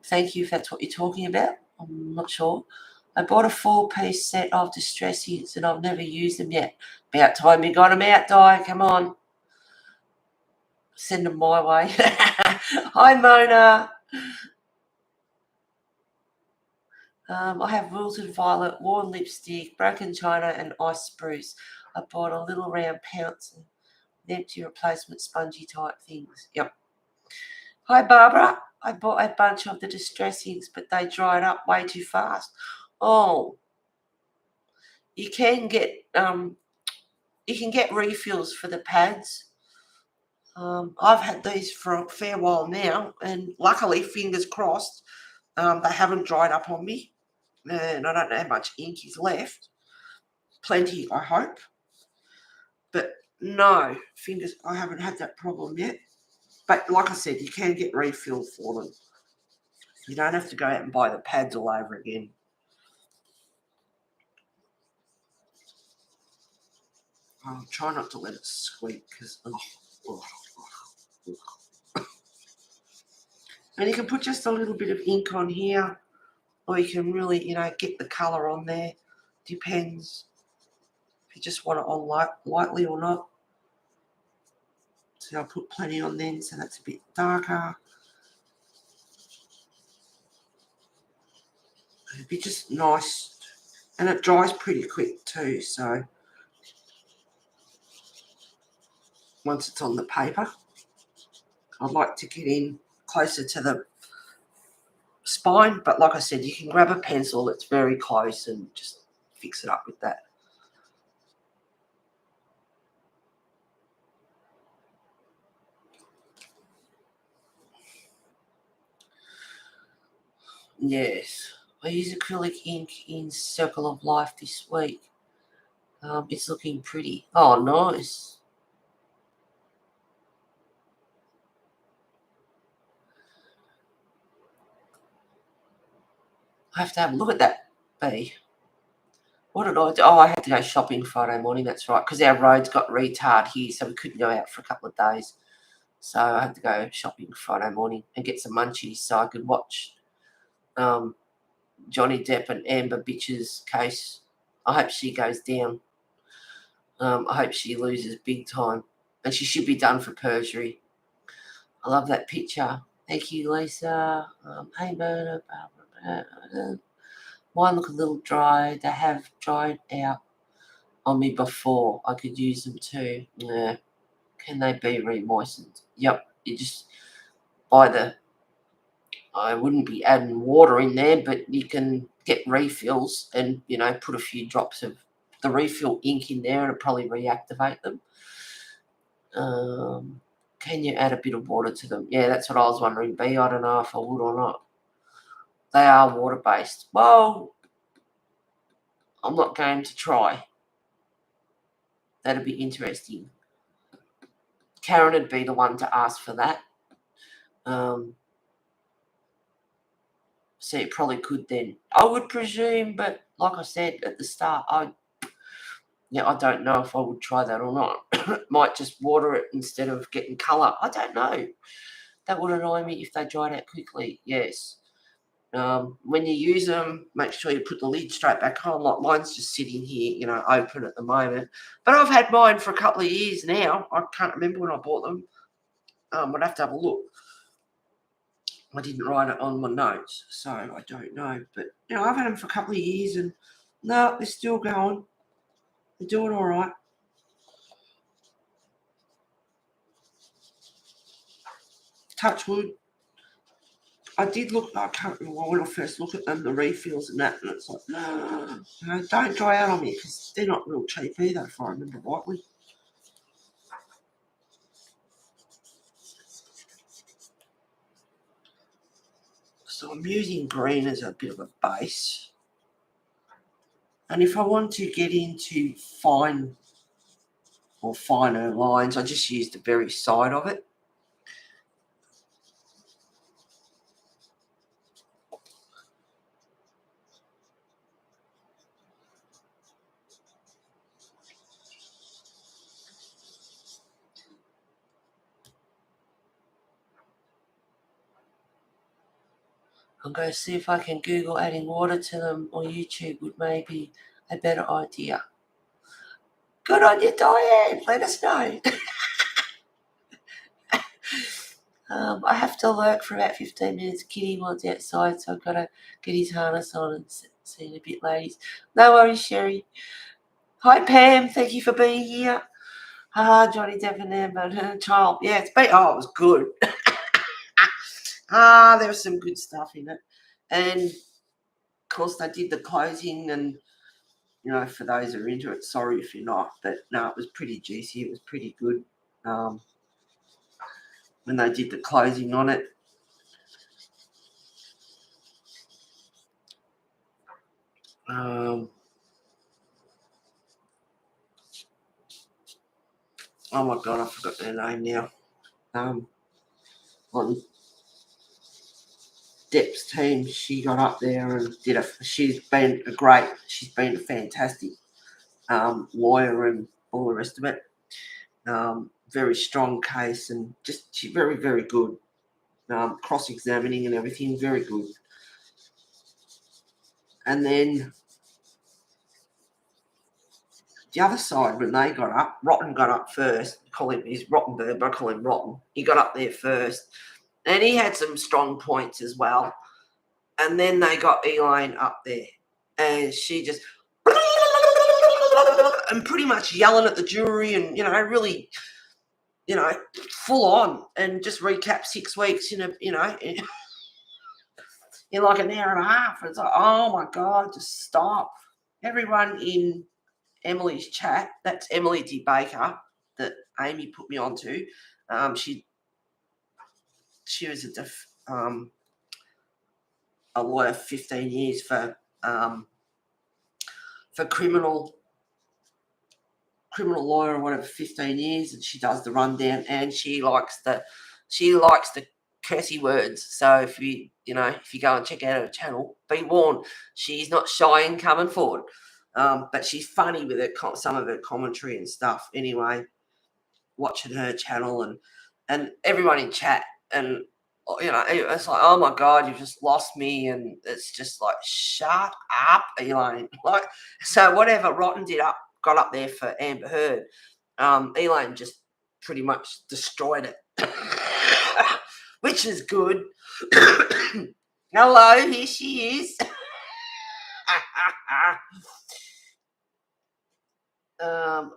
Thank you if that's what you're talking about. I'm not sure. I bought a 4-piece set of distress inks and I've never used them yet. About time you got them out, Di. Come on. Send them my way. Hi, Mona. I have wilted violet, worn lipstick, broken china, and ice spruce. I bought a little round pounce and empty replacement spongy type things. Yep. Hi, Barbara. I bought a bunch of the distress inks, but they dried up way too fast. Oh, you can get refills for the pads. I've had these for a fair while now, and luckily, fingers crossed, they haven't dried up on me, and I don't know how much ink is left. Plenty, I hope. But no, I haven't had that problem yet. But like I said, you can get refills for them. You don't have to go out and buy the pads all over again. I'll try not to let it squeak because. And you can put just a little bit of ink on here, or you can really, get the colour on there. Depends if you just want it on lightly or not. So I'll put plenty on then, so that's a bit darker. It'd be just nice, and it dries pretty quick too. So once it's on the paper, I'd like to get in closer to the spine, but like I said, you can grab a pencil that's very close and just fix it up with that. Yes, I use acrylic ink in Circle of Life this week. It's looking pretty. Oh, nice. I have to have a look at that, B. What did I do? Oh, I had to go shopping Friday morning, that's right, because our roads got retard here, so we couldn't go out for a couple of days. So I had to go shopping Friday morning and get some munchies so I could watch Johnny Depp and Amber Bitch's case. I hope she goes down. I hope she loses big time. And she should be done for perjury. I love that picture. Thank you, Lisa. Hey, Mona. Mine look a little dry. They have dried out on me before. I could use them too. Yeah. Can they be re-moistened? Yep. You just buy I wouldn't be adding water in there, but you can get refills and, put a few drops of the refill ink in there and it'll probably reactivate them. Can you add a bit of water to them? Yeah, that's what I was wondering, B. I don't know if I would or not. They are water-based. Well, I'm not going to try. That'd be interesting. Karen would be the one to ask for that. So it probably could then. I would presume, but like I said at the start, I don't know if I would try that or not. Might just water it instead of getting colour. I don't know. That would annoy me if they dried out quickly. Yes. When you use them, make sure you put the lid straight back on. Like mine's just sitting here, open at the moment. But I've had mine for a couple of years now. I can't remember when I bought them. I'd have to have a look. I didn't write it on my notes, so I don't know. But, you know, I've had them for a couple of years and, no, they're still going. They're doing all right. Touch wood. I did look, I can't remember when I first looked at them, the refills and that, and it's like, no, don't dry out on me because they're not real cheap either, if I remember rightly. So I'm using green as a bit of a base. And if I want to get into fine or finer lines, I just use the very side of it. I'm going to see if I can Google adding water to them, or YouTube would maybe a better idea. Good on you, Diane. Let us know. I have to lurk for about 15 minutes. Kitty wants outside, so I've got to get his harness on and see you a bit, ladies. No worries, Sherry. Hi, Pam. Thank you for being here. Johnny Depp and Amber Child. Yeah, it was good. There was some good stuff in it. And, of course, they did the closing and, you know, for those who are into it, sorry if you're not. But, no, it was pretty juicy. It was pretty good when they did the closing on it. Oh, my God, I forgot their name now. On Depp's team, she got up there and did she's been a fantastic lawyer and all the rest of it. Very strong case and just she's very, very good. Cross-examining and everything, very good. And then the other side, when they got up, Rotten got up first. He's Rottenberg, but I call him Rotten. He got up there first. And he had some strong points as well. And then they got Elaine up there. And she just... and pretty much yelling at the jury and, you know, really, you know, full on. And just recap 6 weeks in like an hour and a half. It's like, oh, my God, just stop. Everyone in Emily's chat, that's Emily D. Baker that Amy put me onto. She was a lawyer 15 years for criminal lawyer or whatever, 15 years, and she does the rundown and she likes the cursy words. So if you go and check out her channel, be warned, she's not shy in coming forward. But she's funny with some of her commentary and stuff. Anyway, watching her channel and everyone in chat, and you know, it's like, oh my God, you've just lost me, and it's just like, shut up, Elaine. Like, so whatever Rotten got up there for Amber Heard, Elaine just pretty much destroyed it, which is good. Hello, here she is. I'm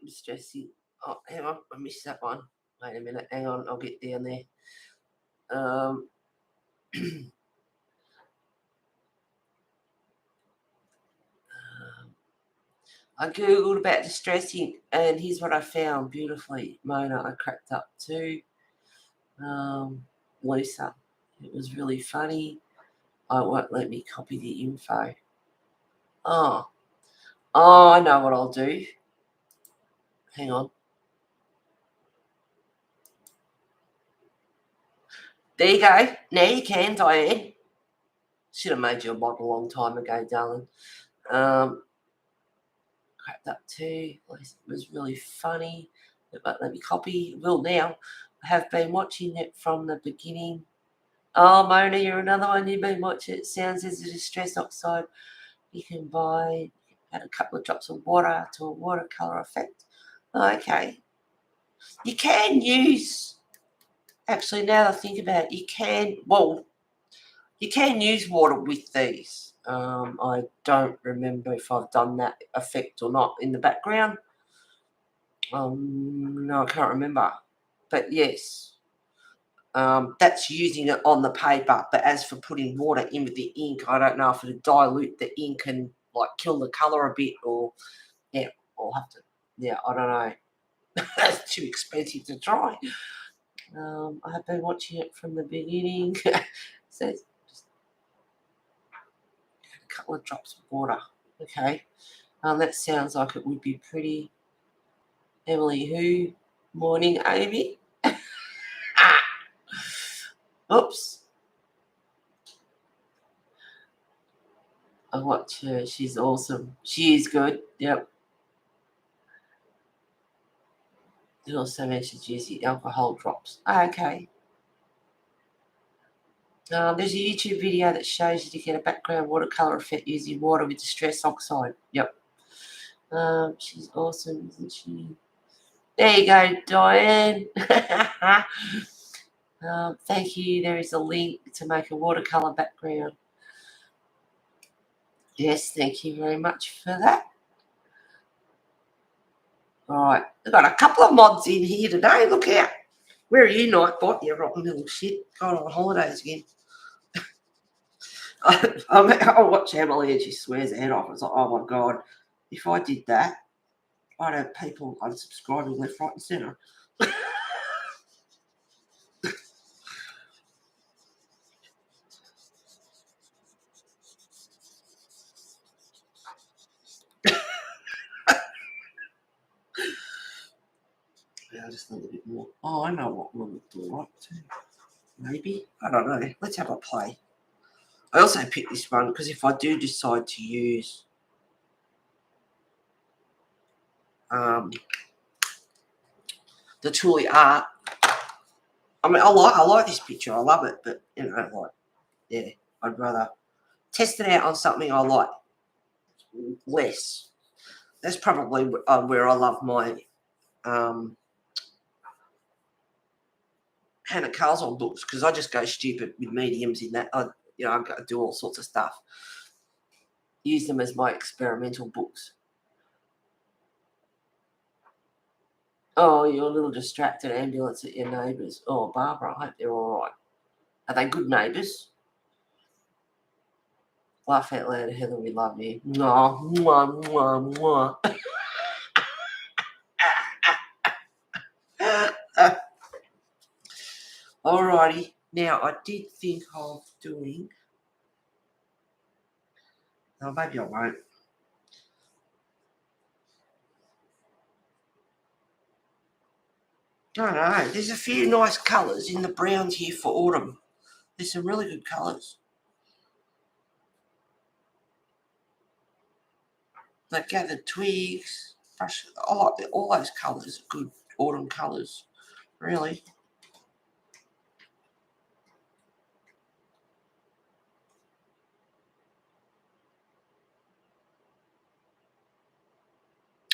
stressing. Oh, hang on, I missed that one. Wait a minute, hang on, I'll get down there. I googled about distressing, and here's what I found beautifully. Mona, I cracked up too. Lisa, it was really funny. I won't let me copy the info. Oh, I know what I'll do. Hang on. There you go. Now you can, Diane. Should have made you a model a long time ago, darling. Cracked up too. It was really funny. But let me copy. Will now. I have been watching it from the beginning. Oh, Mona, you're another one. You've been watching it. Sounds as a distress oxide. You can buy, add a couple of drops of water to a watercolour effect. Okay. You can use Actually, now that I think about it, you can use water with these. I don't remember if I've done that effect or not in the background. No, I can't remember. But yes, that's using it on the paper. But as for putting water in with the ink, I don't know if it'll dilute the ink and like kill the colour a bit, or yeah, I'll have to. Yeah, I don't know. That's too expensive to try. I have been watching it from the beginning. So just a couple of drops of water. Okay. That sounds like it would be pretty. Emily who? Morning, Amy. Oops. I watch her. She's awesome. She is good. Yep. It also mentions using alcohol drops. Okay. There's a YouTube video that shows you to get a background watercolor effect using water with distress oxide. Yep. She's awesome, isn't she? There you go, Diane. Thank you. There is a link to make a watercolor background. Yes, thank you very much for that. All right, we've got a couple of mods in here today. Look out. Where are you, Nightbot? You rotten little shit. Going on holidays again. I watch Emily and she swears her head off. It's like, oh my God, if I did that, I'd have people unsubscribing left, right, and centre. Yeah, just a little bit more. Oh, I know what will look all right too. Maybe. I don't know. Let's have a play. I also picked this one because if I do decide to use the Tooli-Art, I mean, I like this picture. I love it, but you know, like, yeah, I'd rather test it out on something I like less. That's probably where I love my Hannah Carlson books, because I just go stupid with mediums in that. I do all sorts of stuff. Use them as my experimental books. Oh, you're a little distracted. Ambulance at your neighbours. Oh, Barbara, I hope they're all right. Are they good neighbours? Laugh out loud, Heather, we love you. Mwah, mwah, mwah, mwah. Alrighty. Now, I did think of doing... No, maybe I won't. I don't know. There's a few nice colours in the browns here for autumn. There's some really good colours. Like gathered twigs. Brush. I like all those colours. Good autumn colours. Really.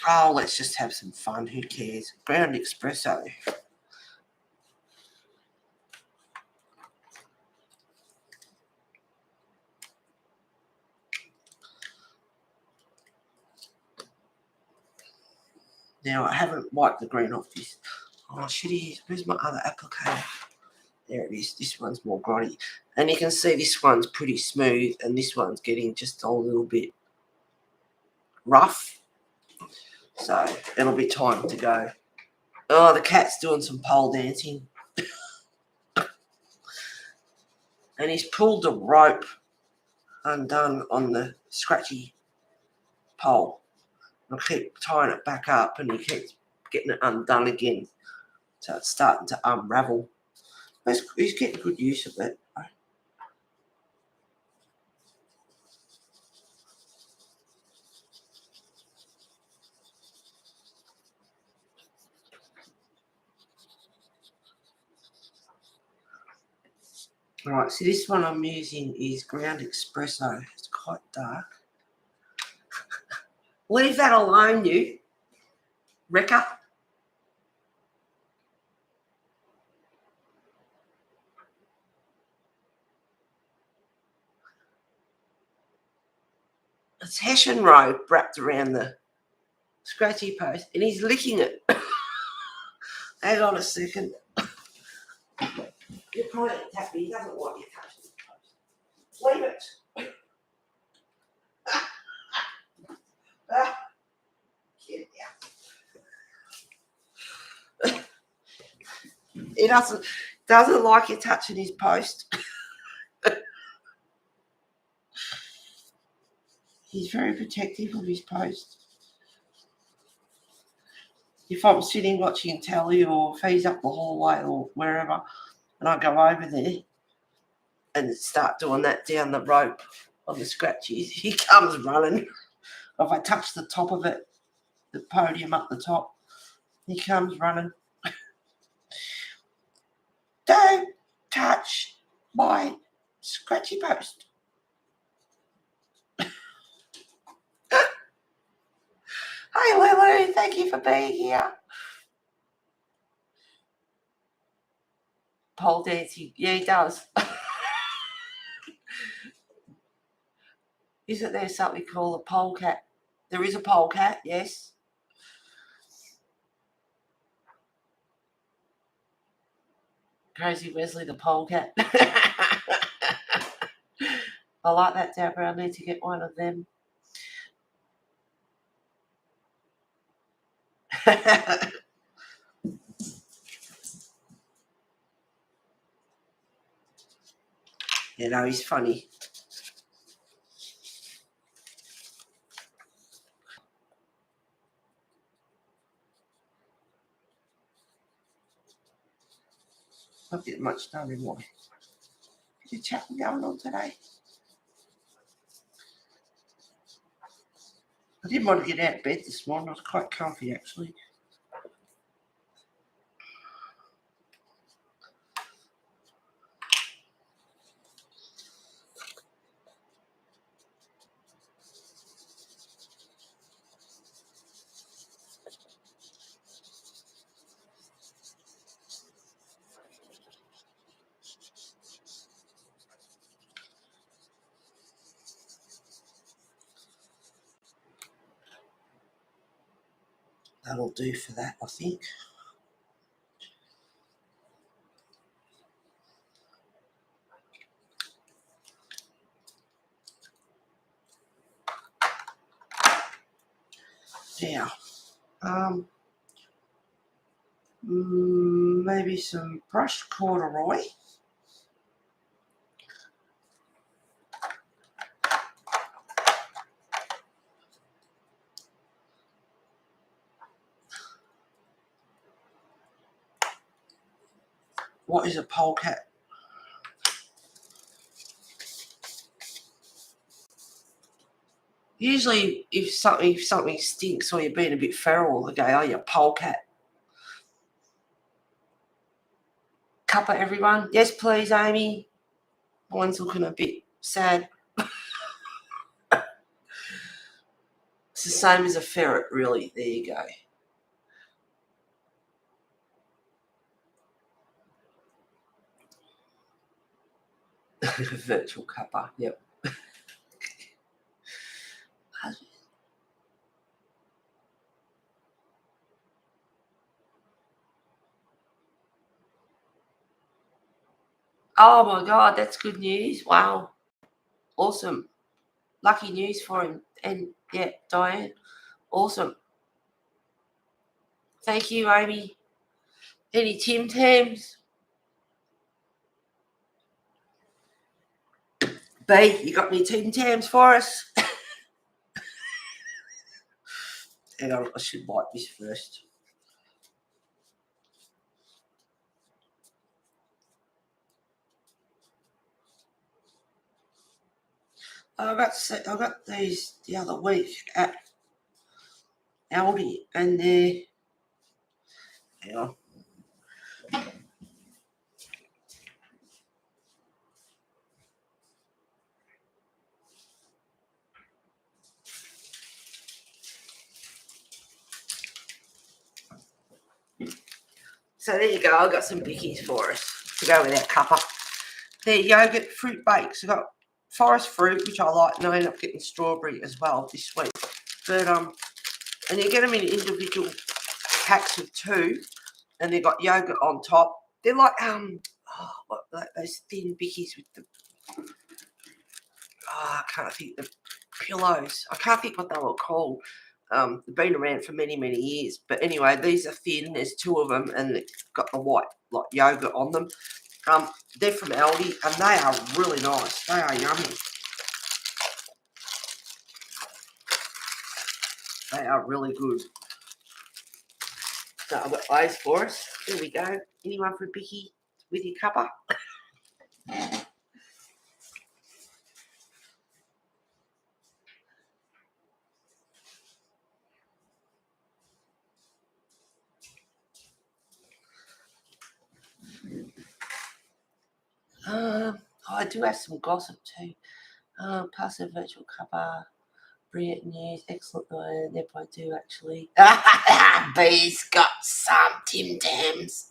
Oh, let's just have some fun. Who cares? Ground espresso. Now, I haven't wiped the green off this. Oh, should he? Where's my other applicator? There it is. This one's more grotty. And you can see this one's pretty smooth and this one's getting just a little bit rough. So it'll be time to go. Oh, the cat's doing some pole dancing. And he's pulled the rope undone on the scratchy pole. I keep tying it back up and he keeps getting it undone again. So it's starting to unravel. He's getting good use of it. Alright, so this one I'm using is Ground Espresso. It's quite dark. Leave that alone, you wrecker. It's Hessian rope wrapped around the scratchy post, and he's licking it. Hang on a second. You're trying to tap me. He doesn't want you touching his post. Leave it. Get out. He doesn't like you touching his post. He's very protective of his post. If I'm sitting watching telly or if he's up the hallway or wherever, and I go over there and start doing that down the rope on the scratchies, he comes running. If I touch the top of it, the podium up the top, he comes running. Don't touch my scratchy post. Hi, Lulu. Thank you for being here. Pole dancing. Yeah, he does. Isn't there something called a polecat? There is a polecat, yes. Crazy Wesley the polecat. I like that, Deborah. I need to get one of them. You know, he's funny. Not getting much done anyway. Is there chatting going on today? I didn't want to get out of bed this morning. I was quite comfy, actually. That'll do for that, I think. Now, maybe some brushed corduroy. What is a polecat? Usually, if something stinks or you're being a bit feral, they go, "Oh, you're a polecat." Cuppa, everyone. Yes, please, Amy. Mine's looking a bit sad. It's the same as a ferret, really. There you go. Virtual cuppa, yep. Oh my God, that's good news. Wow. Awesome. Lucky news for him. And yeah, Diane. Awesome. Thank you, Amy. Any Tim Tams? B, you got any Tim Tams for us? Hang on, I should wipe this first. I got these the other week at Aldi, and they're, hang on. So there you go. I got some bickies for us to go with our cuppa. They're yogurt fruit bakes. I got forest fruit, which I like, and I end up getting strawberry as well this week. But and you get them in individual packs of 2, and they've got yogurt on top. They're like like those thin bickies with the I can't think the pillows. I can't think what they were called. They've been around for many, many years. But anyway, these are thin. There's 2 of them, and they've got the white like yogurt on them. They're from Aldi, and they are really nice. They are yummy. They are really good. So I've got those for us. Here we go. Anyone for a bicky with your cuppa? I do have some gossip too. Pass a virtual cuppa. Brilliant news, excellent. Yep, I do actually. B's got some Tim Tams.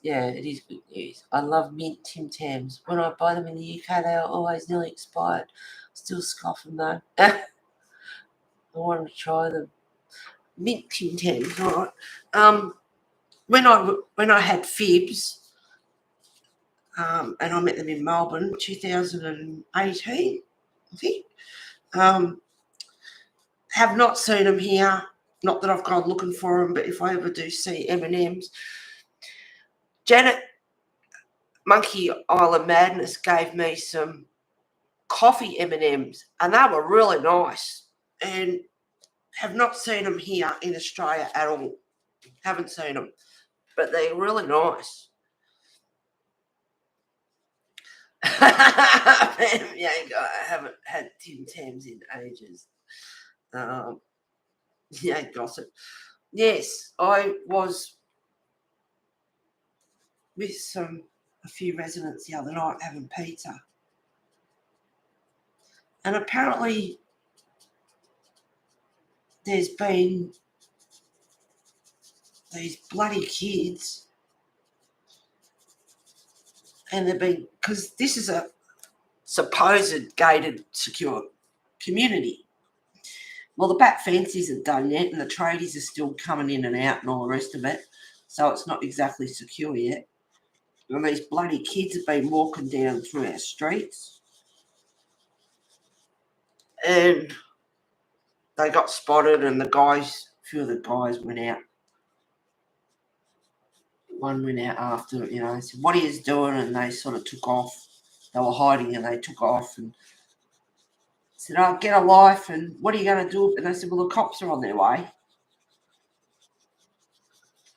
Yeah, it is good news. I love mint Tim Tams. When I buy them in the UK, they are always nearly expired. Still scoff them though. I wanted to try them. Mint Tim Tams, right? When I had fibs. And I met them in Melbourne, 2018, I think. Have not seen them here. Not that I've gone looking for them, but if I ever do see M&Ms. Janet, Monkey Island Madness, gave me some coffee M&Ms, and they were really nice. And have not seen them here in Australia at all. Haven't seen them, but they're really nice. Yeah, I haven't had Tim Tams in ages. Yeah, gossip. Yes, I was with a few residents the other night having pizza, and apparently there's been these bloody kids, and they've been, because this is a supposed gated secure community. Well, the back fence isn't done yet, and the tradies are still coming in and out and all the rest of it, so it's not exactly secure yet. And these bloody kids have been walking down through our streets, and they got spotted, and a few of the guys went out. One went out after, said, "What are you doing?" And they sort of took off. They were hiding, and they took off and said, "Oh, get a life, and what are you going to do?" And they said, "Well, the cops are on their way."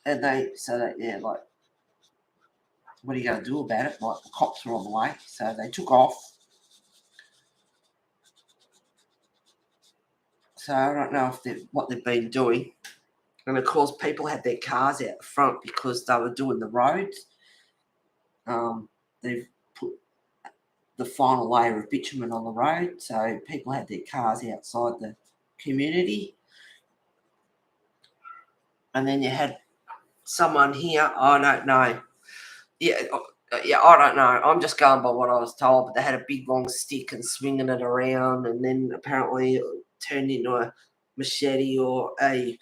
And like, what are you going to do about it? Like, the cops are on the way. So they took off. So I don't know what they've been doing. And of course, people had their cars out the front because they were doing the roads. They've put the final layer of bitumen on the road, so people had their cars outside the community. And then you had someone here, I don't know. Yeah, I don't know. I'm just going by what I was told, but they had a big long stick and swinging it around, and then apparently it turned into a machete or a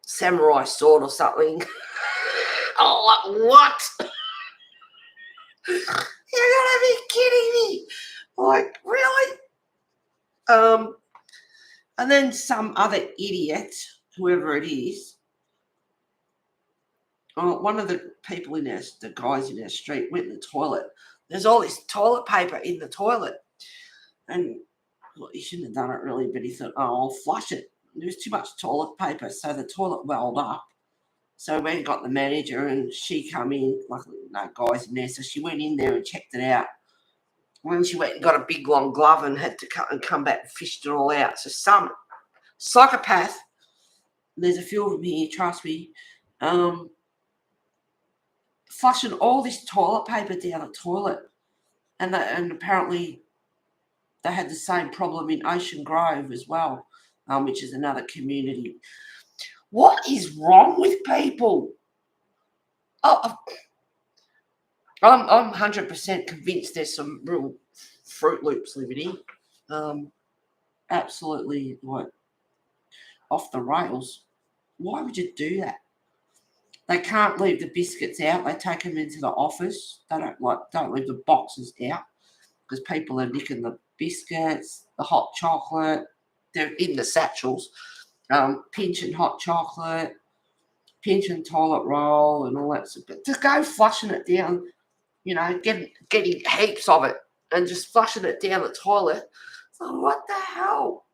samurai sword or something. Oh, what? You're gonna be kidding me! Like, really? And then some other idiot, whoever it is, one of the people the guys in our street went in the toilet. There's all this toilet paper in the toilet, and well, he shouldn't have done it really, but he thought, "Oh, I'll flush it." There was too much toilet paper, so the toilet welled up. So we went and got the manager, and she come in. Luckily, no guys in there, so she went in there and checked it out. When she went and got a big long glove and had to come back and fished it all out. So some psychopath, there's a few of them here, trust me, flushing all this toilet paper down the toilet, and apparently they had the same problem in Ocean Grove as well, which is another community. What is wrong with people? Oh, I'm 100% convinced there's some real Fruit Loops living here. Absolutely, like, off the rails. Why would you do that? They can't leave the biscuits out. They take them into the office. They don't leave the boxes out because people are nicking the biscuits, the hot chocolate. They're in the satchels. Pinching hot chocolate, pinching toilet roll, and all that. But to go flushing it down, getting heaps of it and just flushing it down the toilet. So what the hell?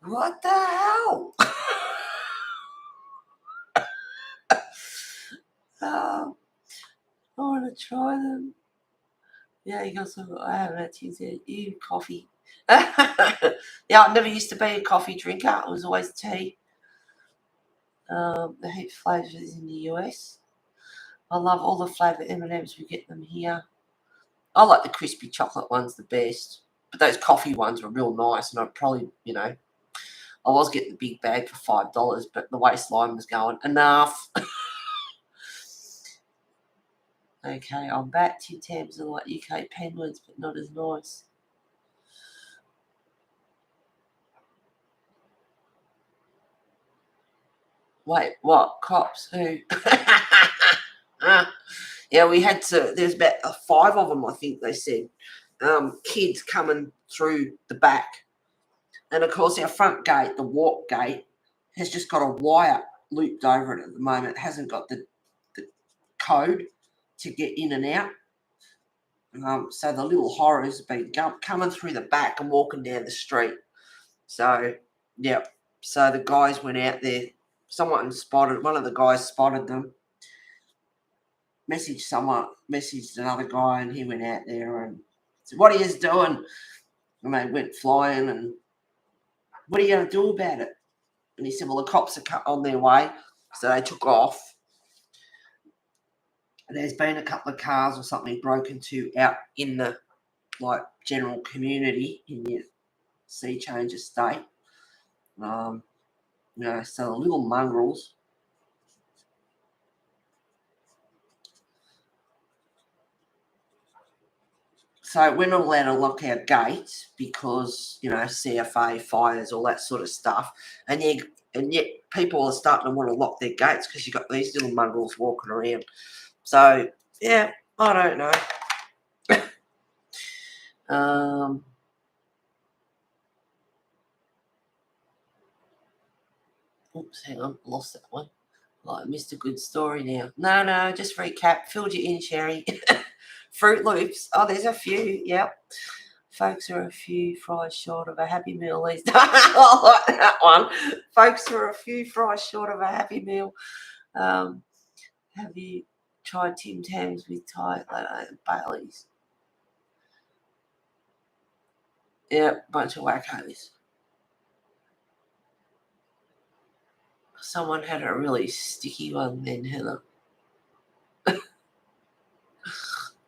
What the hell? I want to try them. Yeah, you got some. I haven't had tea yet. Ew, coffee. Yeah, I never used to be a coffee drinker. It was always tea. The heap flavours in the US. I love all the flavour M&Ms. We get them here. I like the crispy chocolate ones the best. But those coffee ones were real nice, and I'd probably, I was getting the big bag for $5, but the waistline was going, enough. Okay, I'm back. Tim Tams are like UK penguins, but not as nice. Wait, what? Cops? Who? Yeah, we had to. There's about 5 of them, I think they said. Kids coming through the back. And, of course, our front gate, the walk gate, has just got a wire looped over it at the moment. It hasn't got the code to get in and out. So the little horrors have been coming through the back and walking down the street. So, yeah. So the guys went out there. One of the guys spotted them. Messaged another guy, and he went out there and said, "What are you doing?" And they went flying, and "What are you going to do about it?" And he said, "Well, the cops are on their way." So they took off. And there's been a couple of cars or something broken to out in the general community in the Sea Change estate. So the little mongrels. So we're not allowed to lock our gates because, CFA, fires, all that sort of stuff. And yet people are starting to want to lock their gates because you've got these little mongrels walking around. So, yeah, I don't know. Oops, hang on, lost that one. I missed a good story now. No, just recap. Filled you in, Sherry. Fruit Loops. Oh, there's a few. Yep. Folks are a few fries short of a Happy Meal these days. I like that one. Folks are a few fries short of a Happy Meal. Have you tried Tim Tams with Thai Baileys? Yeah, bunch of wackos. Someone had a really sticky one then, Heather.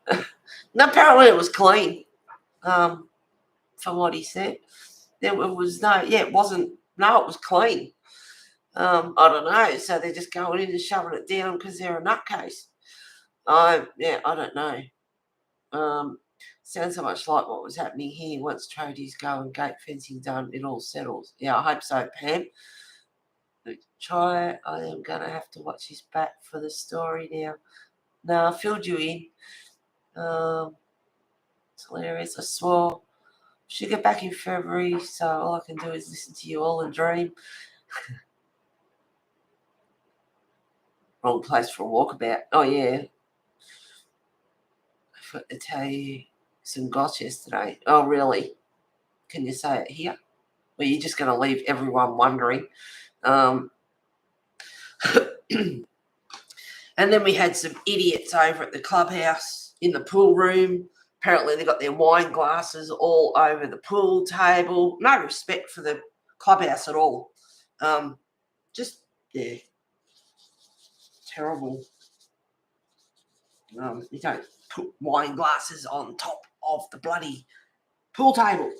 And apparently it was clean. From what he said, it was clean. I don't know. So they're just going in and shoving it down because they're a nutcase. I don't know. Sounds so much like what was happening here. Once tradies go and gate fencing done, it all settles. Yeah, I hope so, Pam. Try it. I am going to have to watch this back for the story now. No, I filled you in. It's hilarious. I swore. Should get back in February, so all I can do is listen to you all and dream. Wrong place for a walkabout. Oh, yeah. I forgot to tell you some goss yesterday. Oh, really? Can you say it here? Well, you're just going to leave everyone wondering. And then we had some idiots over at the clubhouse in the pool room. Apparently, they got their wine glasses all over the pool table. No respect for the clubhouse at all. Terrible. You don't put wine glasses on top of the bloody pool table.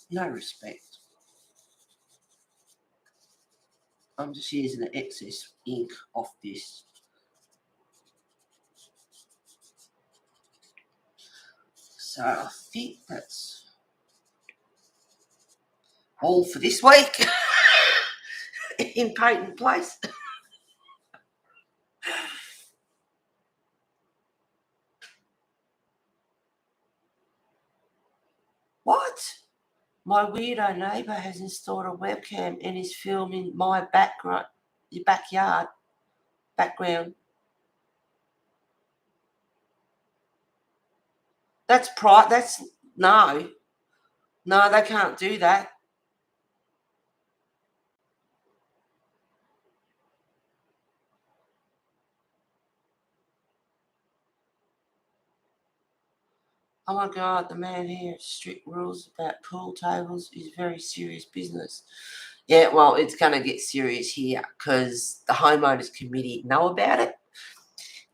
No respect. I'm just using the excess ink off this. So I think that's all for this week in Paint and Place. What? My weirdo neighbour has installed a webcam and is filming my background. That's no, they can't do that. Oh my God, the man here has strict rules about pool tables is very serious business. Yeah, well, it's going to get serious here because the homeowners committee know about it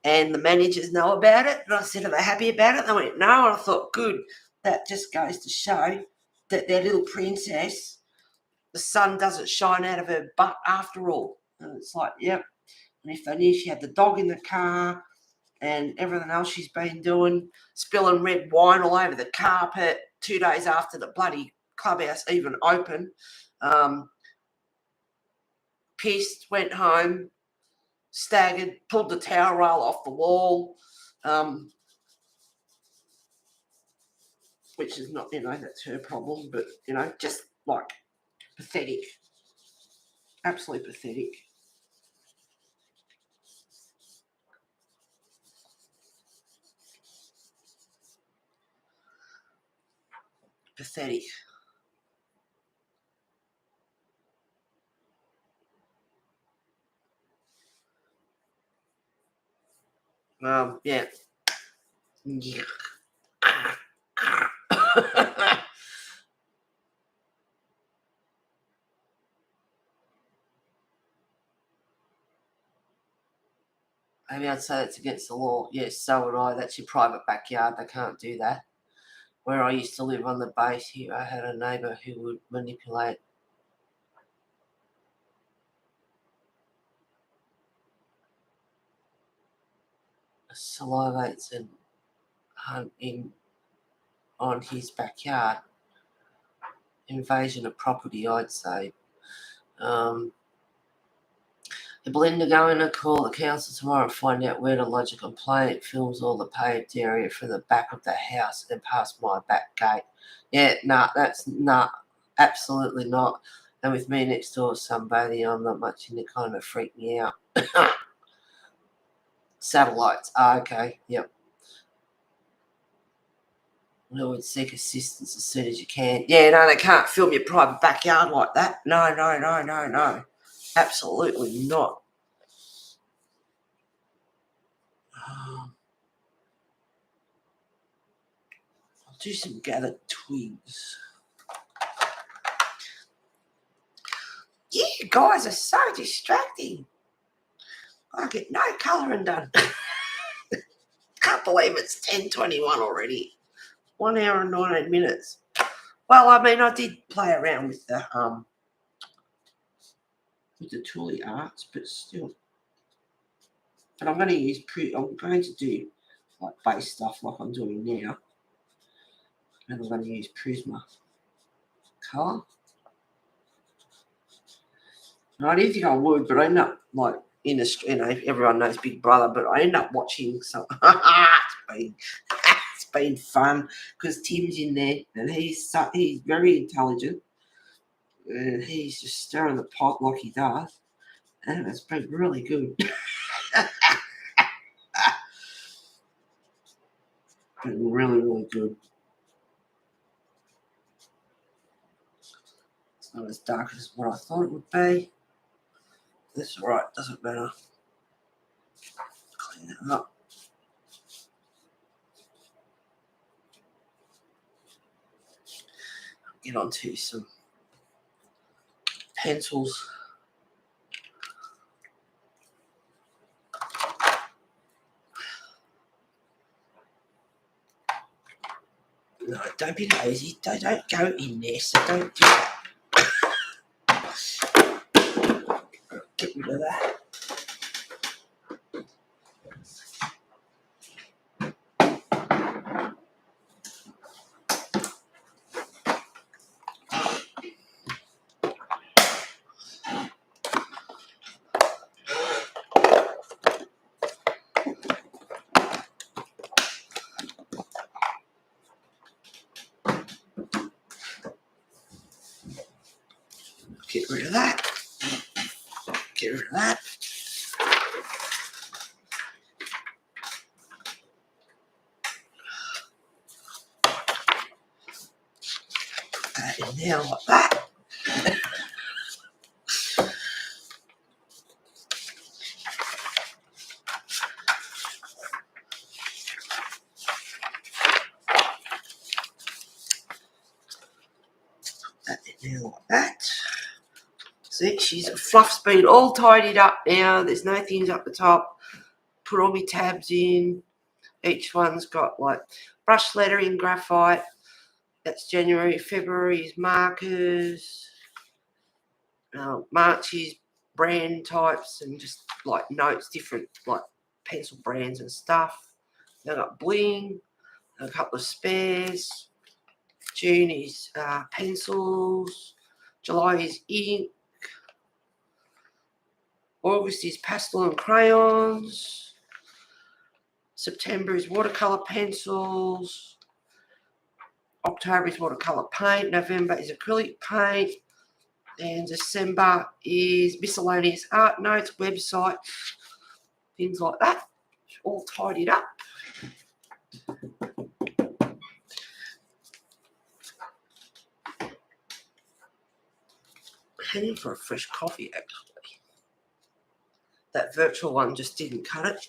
and the managers know about it. And I said, are they happy about it? They went, no. And I thought, good. That just goes to show that their little princess, the sun doesn't shine out of her butt after all. And it's like, yep. And if they knew she had the dog in the car and everything else she's been doing, spilling red wine all over the carpet 2 days after the bloody clubhouse even opened, pissed, went home, staggered, pulled the towel roll off the wall, which is not, that's her problem, but, just like pathetic. Absolutely pathetic. Pathetic. Yeah. Maybe I'd say that's against the law. Yes, so would I. That's your private backyard. They can't do that. Where I used to live on the base here, I had a neighbour who would manipulate salivates and hunt in on his backyard. Invasion of property, I'd say. The blender going to call the council tomorrow and find out where to lodge a complaint. It films all the paved area from the back of the house and past my back gate. Yeah, absolutely not. And with me next door sunbathing, I'm not much in it, kind of freak me out. Satellites. Okay, yep. I would seek assistance as soon as you can. Yeah, no, they can't film your private backyard like that. No. Absolutely not. I'll do some gathered twigs. You guys are so distracting. I get no colouring done. Can't believe it's 10:21 already. 1 hour and 19 minutes. Well, I mean, I did play around with the Tooli-Arts, but still. But I'm going to do like base stuff like I'm doing now. And I'm going to use Prisma colour. And I didn't think I would, but I ended up like everyone knows Big Brother, but I ended up watching some. It's been fun because Tim's in there and he's very intelligent and he's just stirring the pot like he does, and it's been really good. Been really, really good. It's not as dark as what I thought it would be. That's all right, doesn't matter. Clean that up. Get onto some pencils. No, don't be lazy. Don't go in there, so don't do that. Get rid of that. Get rid of that. Get rid of that. Put that in there like that. That in there like that. See, she's fluff's been all tidied up now. There's no things up the top. Put all my tabs in. Each one's got like brush lettering, graphite. That's January. February is markers. Munchies, brand types, and just like notes, different like pencil brands and stuff. Then I've got bling, a couple of spares. June is pencils. July is ink. August is pastel and crayons. September is watercolour pencils. October is watercolour paint. November is acrylic paint. And December is miscellaneous art notes, website, things like that. All tidied up. Heading for a fresh coffee, actually. That virtual one just didn't cut it.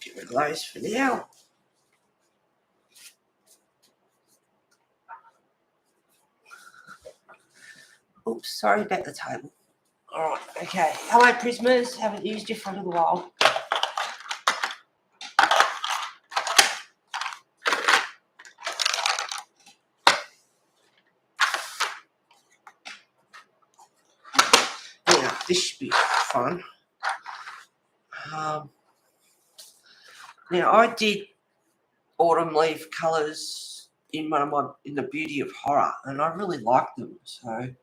Get rid of those for now. Oops, sorry about the table. All right, okay. Hello, Prismas. Haven't used you for a little while. Now, this should be fun. Now, I did autumn leaf colours in the Beauty of Horror, and I really liked them, so I'm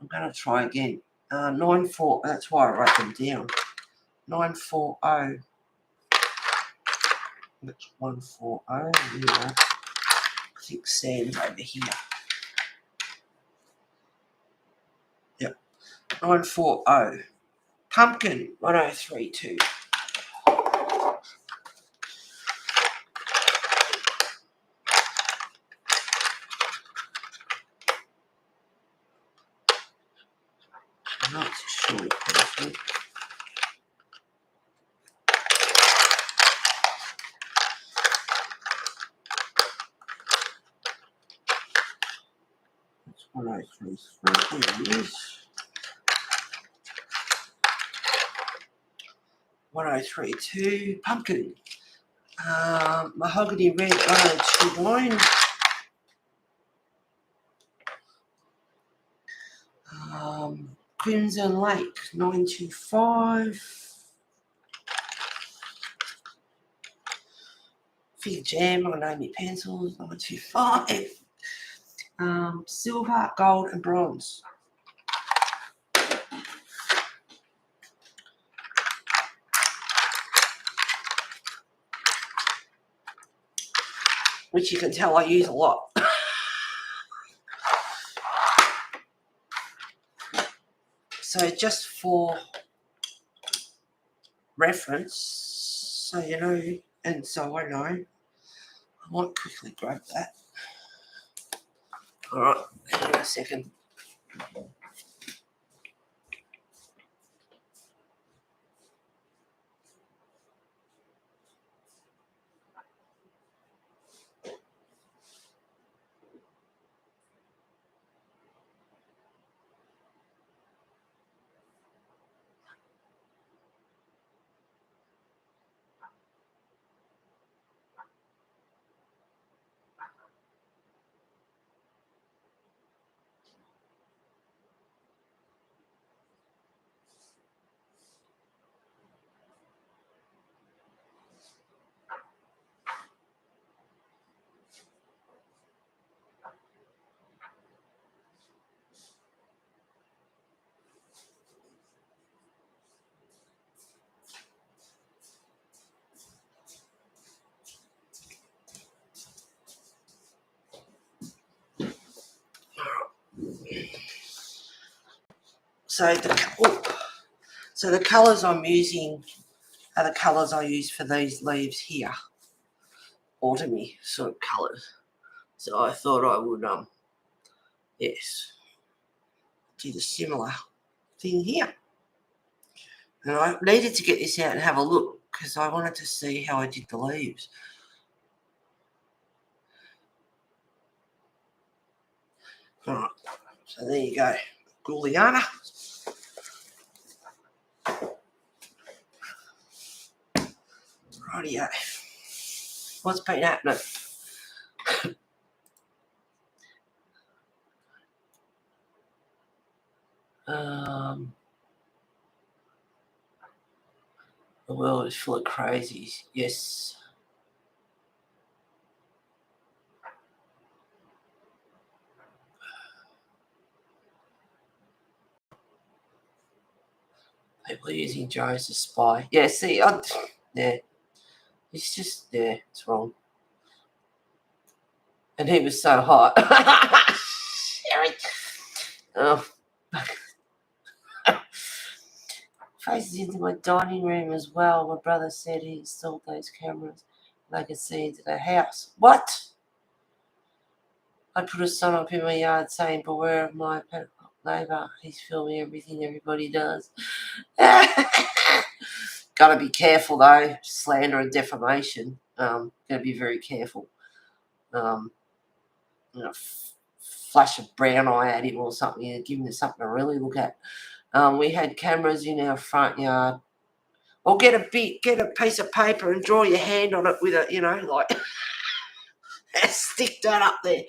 going to try again. 94. That's why I wrote them down. 940. That's 140. Yeah. Thick sand over here. Yep. 940. Pumpkin 1032. I know it's a short pencil. That's 1033. There it is. 1032. Pumpkin. Mahogany red 1029. Crimson Lake 925. Fig Jam, I know my pencils 925. Silver, gold, and bronze. Which you can tell I use a lot. So just for reference, so you know, and so I know, I might quickly grab that. All right, hang on a second. So the colours I'm using are the colours I use for these leaves here, autumny sort of colours. So I thought I would yes, do the similar thing here. And I needed to get this out and have a look because I wanted to see how I did the leaves. All right, so there you go, Gouliana. Rightio. What's been happening? The world is full of crazies. Yes. People are using drones to spy. Yeah, see, yeah. It's just, yeah, it's wrong. And he was so hot. Oh. Faces into my dining room as well. My brother said he installed those cameras. They could see into the house. What? I put a sign up in my yard saying, beware of my neighbour. He's filming everything everybody does. Got to be careful, though. Slander and defamation. Got to be very careful. Flash a brown eye at him or something and give him something to really look at. We had cameras in our front yard. Or get a piece of paper and draw your hand on it with a, like stick that up there.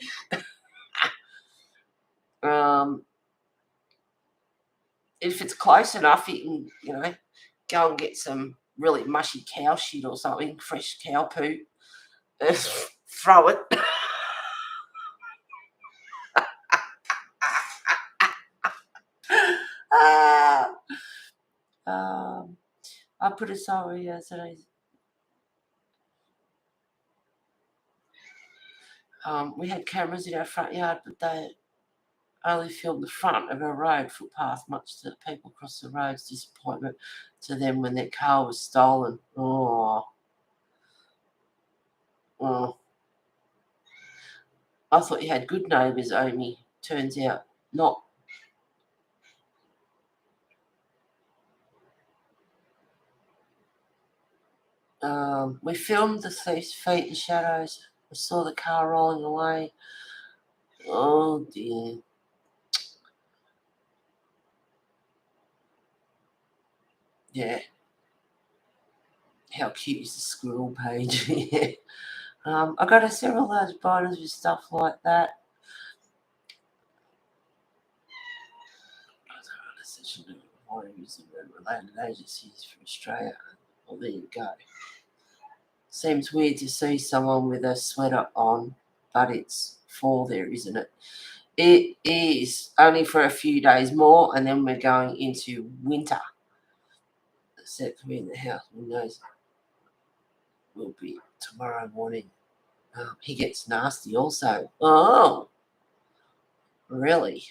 If it's close enough, you can, go and get some really mushy cow shit or something, fresh cow poo, throw it. I put a sorry yesterday. We had cameras in our front yard, but they only filmed the front of our road footpath, much to the people across the road's disappointment to them when their car was stolen. Oh. I thought you had good neighbours, Amy. Turns out not. We filmed the thief's feet and shadows. We saw the car rolling away. Oh dear. Yeah. How cute is the squirrel page? Yeah. I got several large binders with stuff like that. Using related agencies from Australia. Well, there you go. Seems weird to see someone with a sweater on, but it's fall there, isn't it? It is only for a few days more, and then we're going into winter. Except for me in the house, who knows? Will be tomorrow morning. He gets nasty also. Oh, really?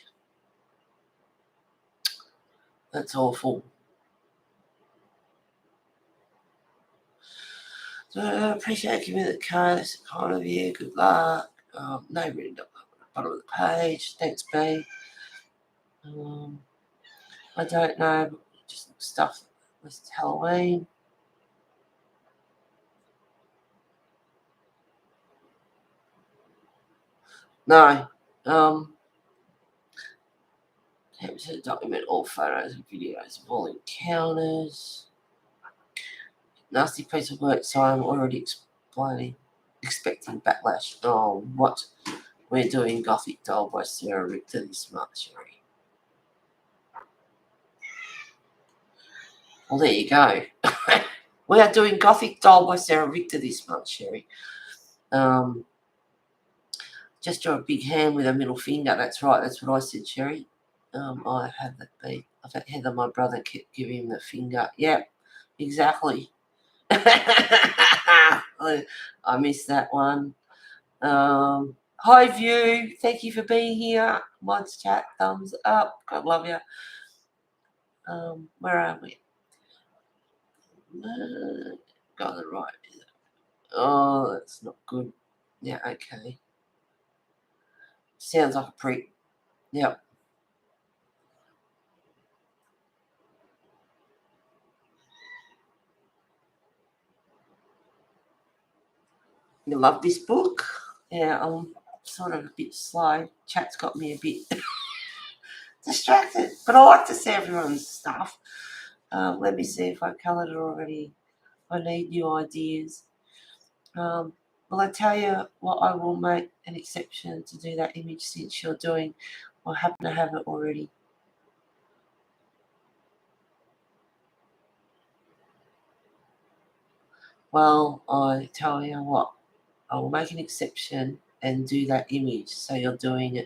That's awful. So I appreciate giving me the card. That's kind of you. Good luck. No written up at the bottom of the page. Thanks, B. I don't know. Just stuff. It's Halloween. No. Attempts to document all photos and videos of all encounters. Nasty piece of work, so I'm already expecting backlash. Oh, what? We're doing Gothic Doll by Sarah Richter this month, Sherry. Well, there you go. We are doing Gothic Doll by Sarah Richter this month, Sherry. Just draw a big hand with a middle finger. That's right. That's what I said, Sherry. I had that beat. I've had Heather, my brother, kept giving him the finger. Yep, exactly. I missed that one. Hi, View. Thank you for being here. Mods chat, thumbs up. God love you. Where are we? Got it right. Oh, that's not good. Yeah, okay. Sounds like a prick. Yep. You love this book? Yeah, I'm sort of a bit slow. Chat's got me a bit distracted, but I like to see everyone's stuff. Let me see if I coloured it already. I need new ideas. Will I tell you what? I will make an exception to do that image since you're doing or happen to have it already. Well, I tell you what, I will make an exception and do that image. So you're doing,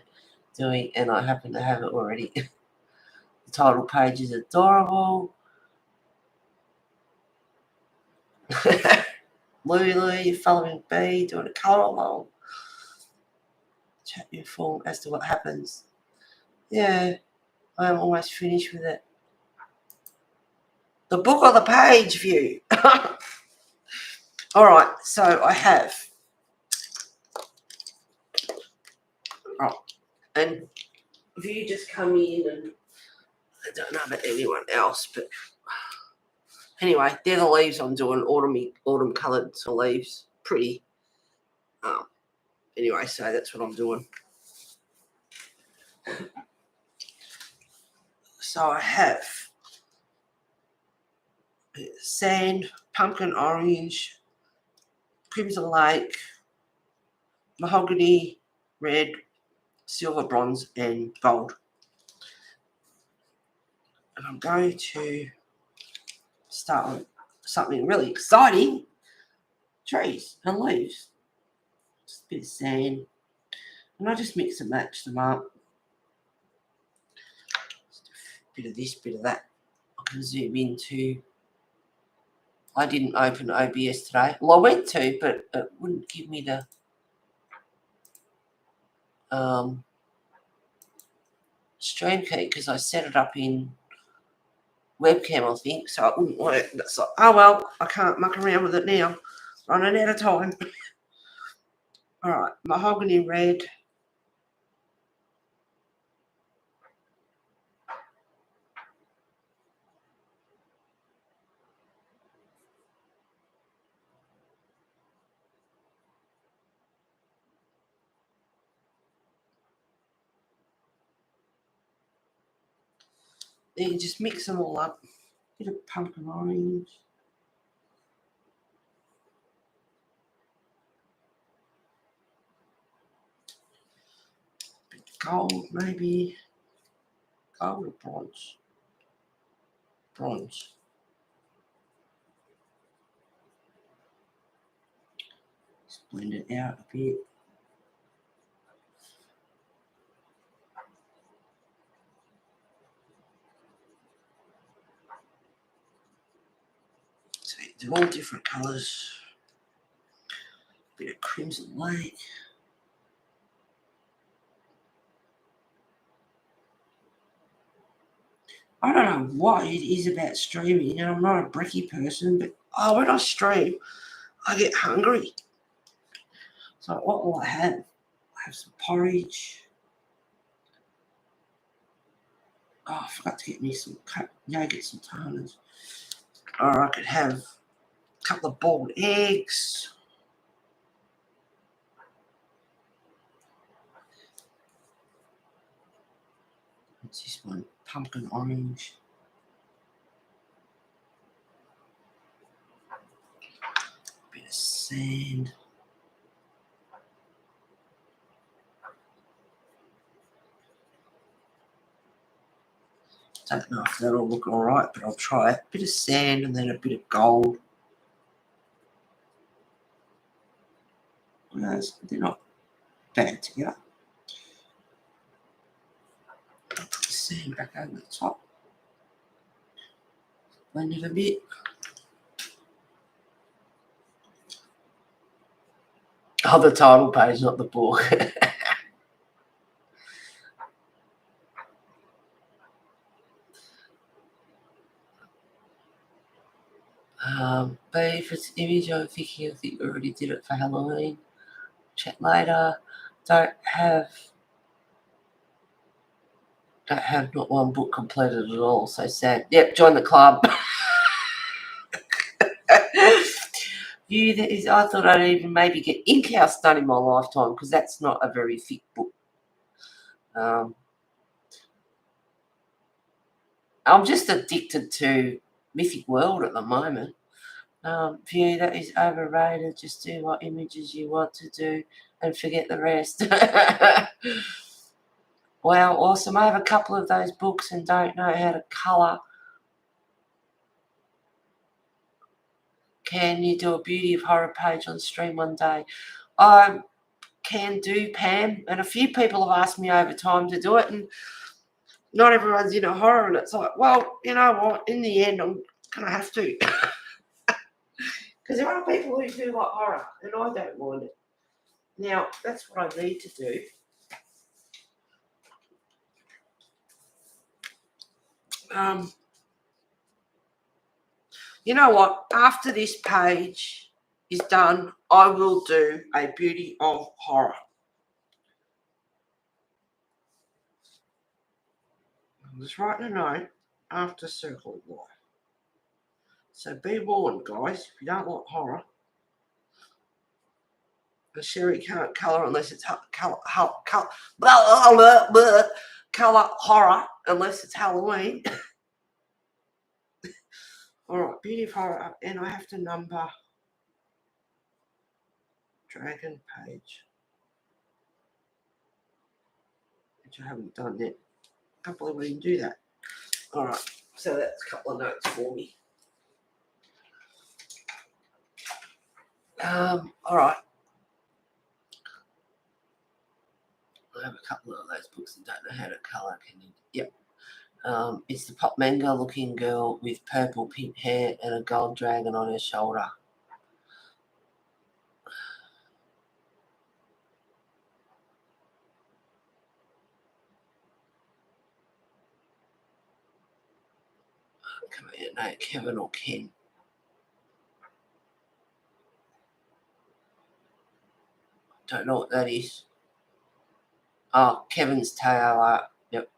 and I happen to have it already. The title page is adorable. Lulu, following B, doing a colour along. Chat you informed as to what happens. Yeah, I'm almost finished with it. The book or the page view? All right, so I have. Oh, and if you just come in and I don't know about anyone else, but anyway, they're the leaves I'm doing, autumn coloured leaves. Pretty. Anyway, so that's what I'm doing. So I have sand, pumpkin orange, crimson lake, mahogany red, silver bronze, and gold. And I'm going to start with something really exciting. Trees and leaves. Just a bit of sand. And I just mix and match them up. Just a bit of this, bit of that. I can zoom into. I didn't open OBS today. Well, I went to, but it wouldn't give me the stream key because I set it up in webcam, I think, so it wouldn't work. That's like, oh well, I can't muck around with it now. Running out of time. All right, mahogany red. Then you just mix them all up. Bit of pumpkin orange. Bit of gold, maybe. Gold or bronze? Bronze. Just blend it out a bit. So they're all different colours. Bit of crimson lake. I don't know what it is about streaming, and I'm not a brekkie person, but when I stream, I get hungry. So what will I have? I have some porridge. Oh, I forgot to get me some yogurt sultanas. Or I could have a couple of boiled eggs. What's this one? Pumpkin orange. Bit of sand. Don't know if that'll look all right, but I'll try it. Bit of sand and then a bit of gold. They're not bad together. I'll put the sand back over the top. Blend it a bit. Oh, the title page, not the book. But if it's image I'm thinking, I think we already did it for Halloween. Chat later. Don't have not one book completed at all. So sad. Yep, join the club. I thought I'd even maybe get Ink House done in my lifetime because that's not a very thick book. I'm just addicted to Mythic World at the moment. View that is overrated. Just do what images you want to do and forget the rest. Wow, awesome. I have a couple of those books and don't know how to colour. Can you do a Beauty of Horror page on stream one day? I can do, Pam, and a few people have asked me over time to do it, and not everyone's into horror, and it's like, well, you know what, in the end I'm going to have to. Because there are people who do like horror, and I don't mind it. Now, that's what I need to do. You know what? After this page is done, I will do a Beauty of Horror. I'm just writing a note after Circle of Life. So be warned, guys, if you don't like horror, and Sherry can't colour unless it's colour horror unless it's Halloween. All right, Beauty of Horror, and I have to number Dragon page, which I haven't done yet. I can't believe I didn't do that. All right, so that's a couple of notes for me. All right. I have a couple of those books and don't know how to colour. Can you? Yep. It's the pop manga looking girl with purple pink hair and a gold dragon on her shoulder. Come here, no, Kevin or Ken. Don't know what that is. Oh, Kevin's tail art. Yep.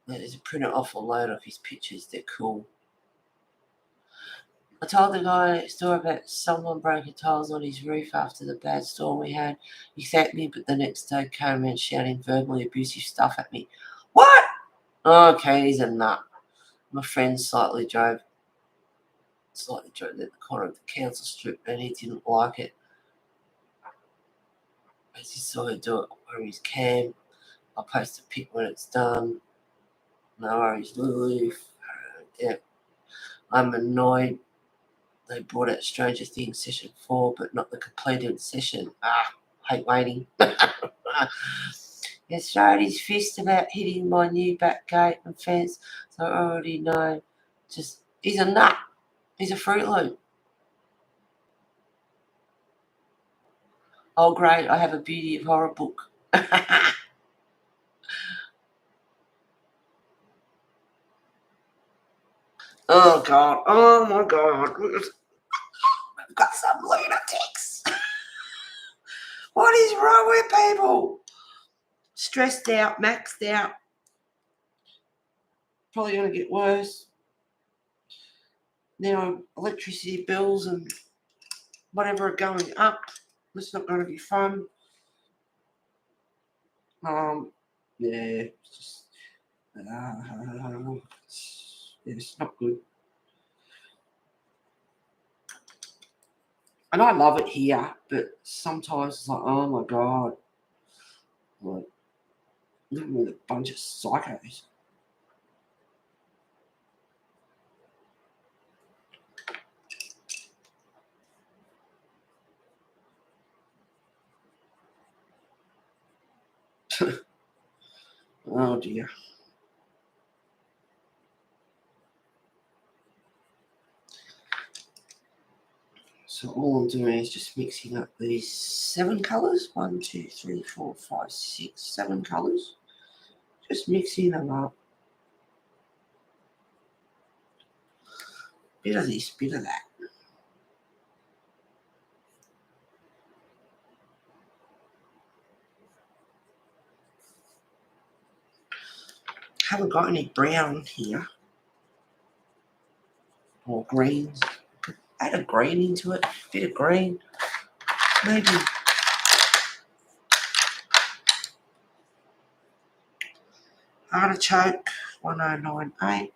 There's a printed off a load of his pictures. They're cool. I told the guy next door about someone broken tiles on his roof after the bad storm we had. He thanked me, but the next day came around shouting verbally abusive stuff at me. What? Okay, he's a nut. My friend slightly drove at the corner of the council strip and he didn't like it. As he saw her do it on his cam, I'll post a pic when it's done. No worries, Lulu. Yeah. I'm annoyed they brought out Stranger Things session 4, but not the completed session. Hate waiting. He showed his fist about hitting my new back gate and fence, so I already know. He's a nut. He's a Fruit Loop. Oh, great, I have a Beauty of Horror book. Oh, God. Oh, my God. I've got some lunatics. What is wrong with people? Stressed out, maxed out. Probably going to get worse. Now, electricity bills and whatever are going up. It's not going to be fun. Yeah, it's not good. And I love it here, but sometimes it's like, oh my God, like living with a bunch of psychos. Oh dear. So all I'm doing is just mixing up these 7 colours. 1, 2, 3, 4, 5, 6, 7 colours. Just mixing them up. Bit of this, bit of that. Haven't got any brown here. Or greens. Could add a green into it. Bit of green. Maybe. Artichoke 1098.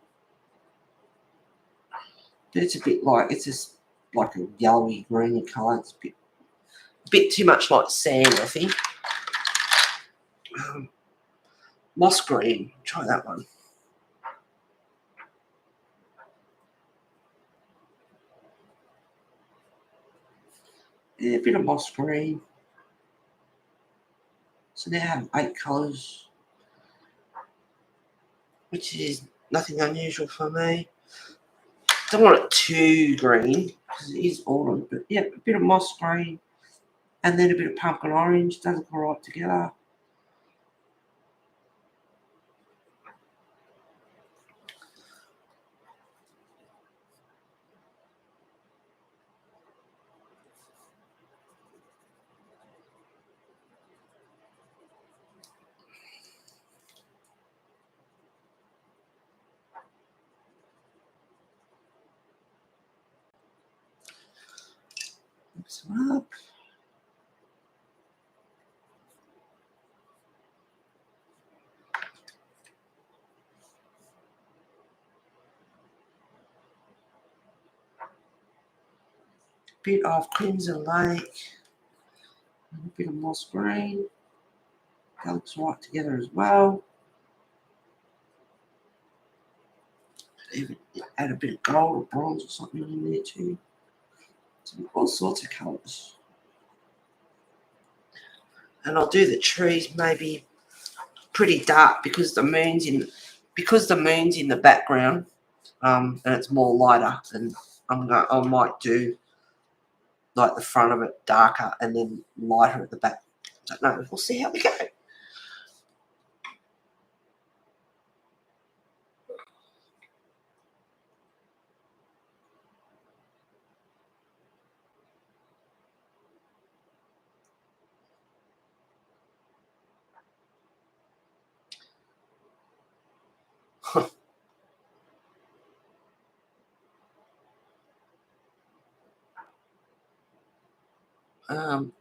It's a bit like, it's just like a yellowy greeny colour. It's a bit too much like sand, I think. Moss green. Try that one. Yeah, a bit of moss green. So now I have 8 colours, which is nothing unusual for me. Don't want it too green because it is autumn, but yeah, a bit of moss green and then a bit of pumpkin orange. Does look all right together. Mix them up. Bit of Crimson Lake, and a bit of moss green. That looks right together as well. Even add a bit of gold or bronze or something in there too. So all sorts of colours. And I'll do the trees maybe pretty dark because the moon's in the background, and it's more lighter. And I might do like the front of it darker and then lighter at the back. I don't know. We'll see how we go.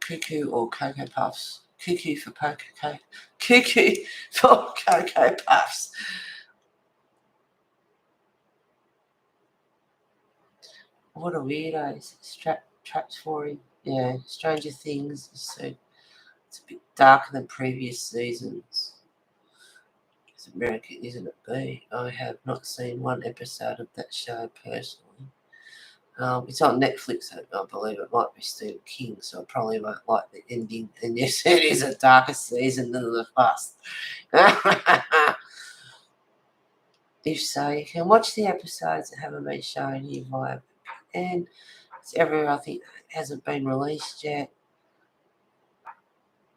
Cuckoo or Cocoa Puffs. Cuckoo for Cocoa. Cuckoo for Cocoa Puffs. What a weirdo. Traps for him. Yeah, Stranger Things. So it's a bit darker than previous seasons. It's American, isn't it, B? I have not seen one episode of that show personally. It's on Netflix, I believe. It might be Stephen King, so I probably won't like the ending. And yes, it is a darker season than the first. If so, you can watch the episodes that haven't been shown here via, and it's everywhere. I think hasn't been released yet.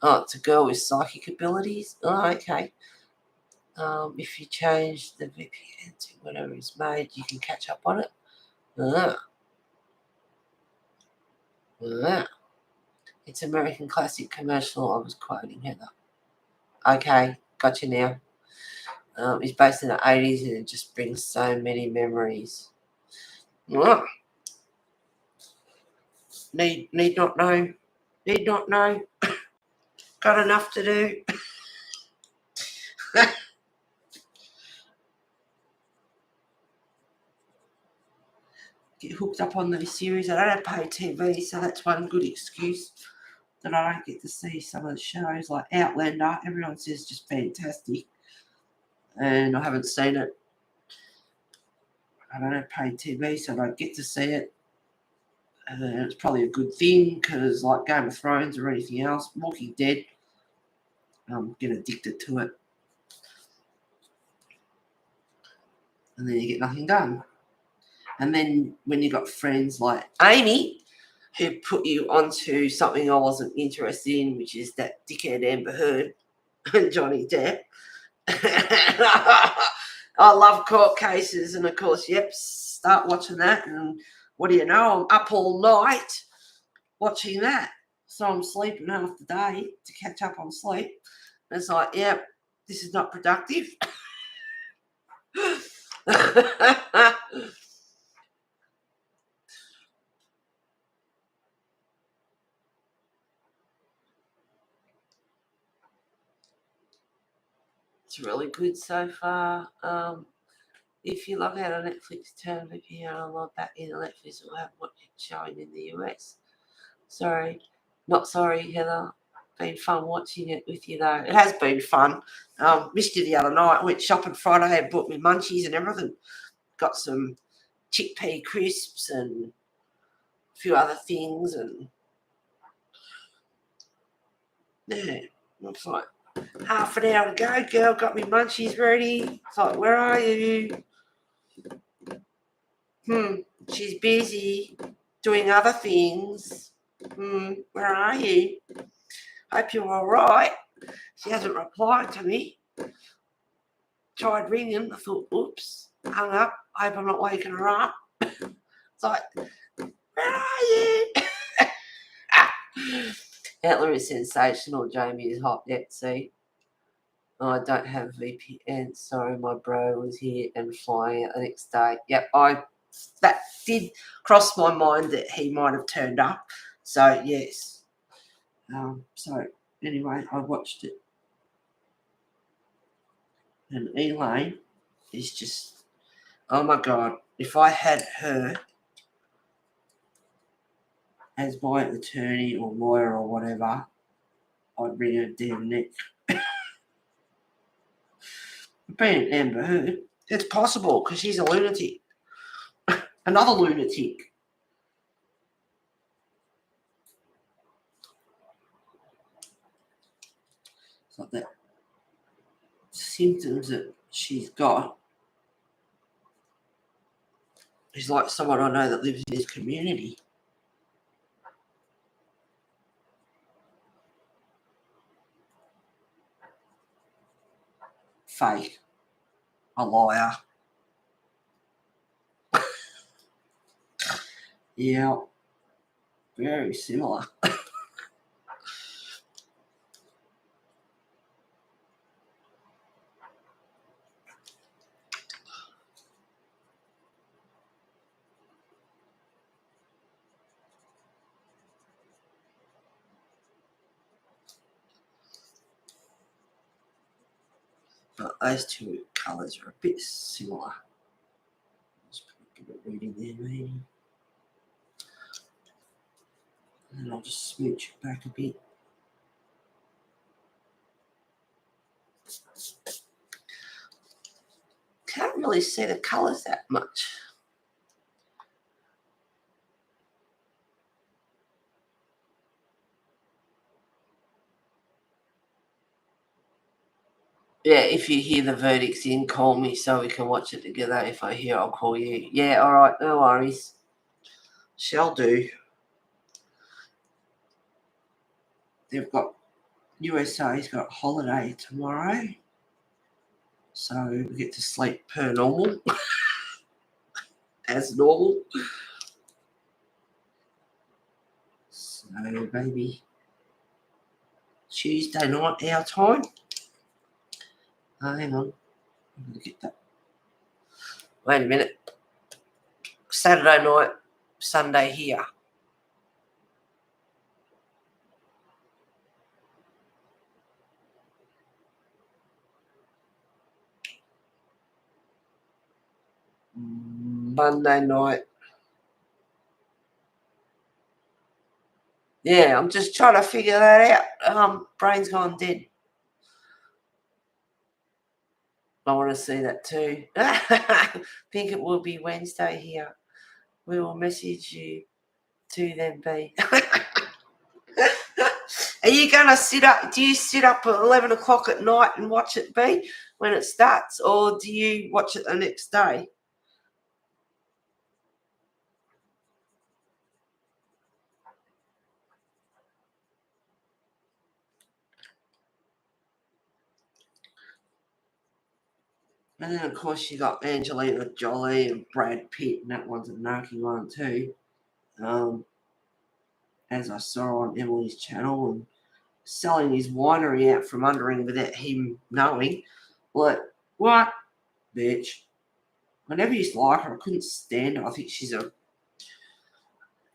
Oh, it's a girl with psychic abilities. Oh, okay. If you change the VPN to whatever is made, you can catch up on it. It's American classic commercial. I was quoting Heather. Okay, got you now. It's based in the 80s and it just brings so many memories. Need not know. Need not know. Got enough to do. Get hooked up on these series. I don't have paid TV, so that's one good excuse that I don't get to see some of the shows like Outlander. Everyone says just fantastic, and I haven't seen it. I don't have paid TV, so I don't get to see it. And it's probably a good thing because, like Game of Thrones or anything else, Walking Dead, I'm getting addicted to it, and then you get nothing done. And then when you got friends like Amy, who put you onto something I wasn't interested in, which is that dickhead Amber Heard and Johnny Depp. I love court cases, and of course, yep, start watching that, and what do you know, I'm up all night watching that. So I'm sleeping half the day to catch up on sleep. And it's like, yeah, this is not productive. It's really good so far. If you log out on Netflix, turn VPN and log back in, Netflix will have what it's showing in the US. Sorry. Not sorry, Heather. Been fun watching it with you, though. It has been fun. Missed you the other night. Went shopping Friday and bought me munchies and everything. Got some chickpea crisps and a few other things. And, yeah, it's like half an hour to go, girl. Got me munchies ready. It's like, where are you? She's busy doing other things. Where are you? Hope you're all right. She hasn't replied to me. Tried ringing. I thought, oops, hung up. Hope I'm not waking her up. It's like, where are you? Antler is sensational. Jamie is hot. Yet, see. Oh, I don't have VPN. Sorry, my bro was here and flying out the next day. Yep, that did cross my mind that he might have turned up. So, yes. So, anyway, I watched it. And Elaine is just, oh my God, if I had her as my attorney or lawyer or whatever, I'd wring her damn neck. Being Amber Heard, it's possible because she's a lunatic. Another lunatic. It's like that symptoms that she's got is like someone I know that lives in this community. Fake. A liar. Yeah. Very similar. But those two colours are a bit similar. Just put a bit of red in there, maybe. And then I'll just smooch it back a bit. Can't really see the colours that much. Yeah, if you hear the verdicts in, call me so we can watch it together. If I hear, I'll call you. Yeah, all right, no worries. Shall do. They've got, USA's got holiday tomorrow, so we get to sleep per normal, as normal. So maybe Tuesday night our time. Hang on, I'm going to get that. Wait a minute. Saturday night, Sunday here. Monday night. Yeah, I'm just trying to figure that out. Brain's gone dead. I want to see that too. Think it will be Wednesday here. We will message you to then be. Are you going to sit up? Do you sit up at 11 o'clock at night and watch it be when it starts, or do you watch it the next day? And then, of course, you got Angelina Jolie and Brad Pitt, and that one's a narky one too. As I saw on Emily's channel, and selling his winery out from under him without him knowing. Like, what? Bitch. I never used to like her. I couldn't stand her. I think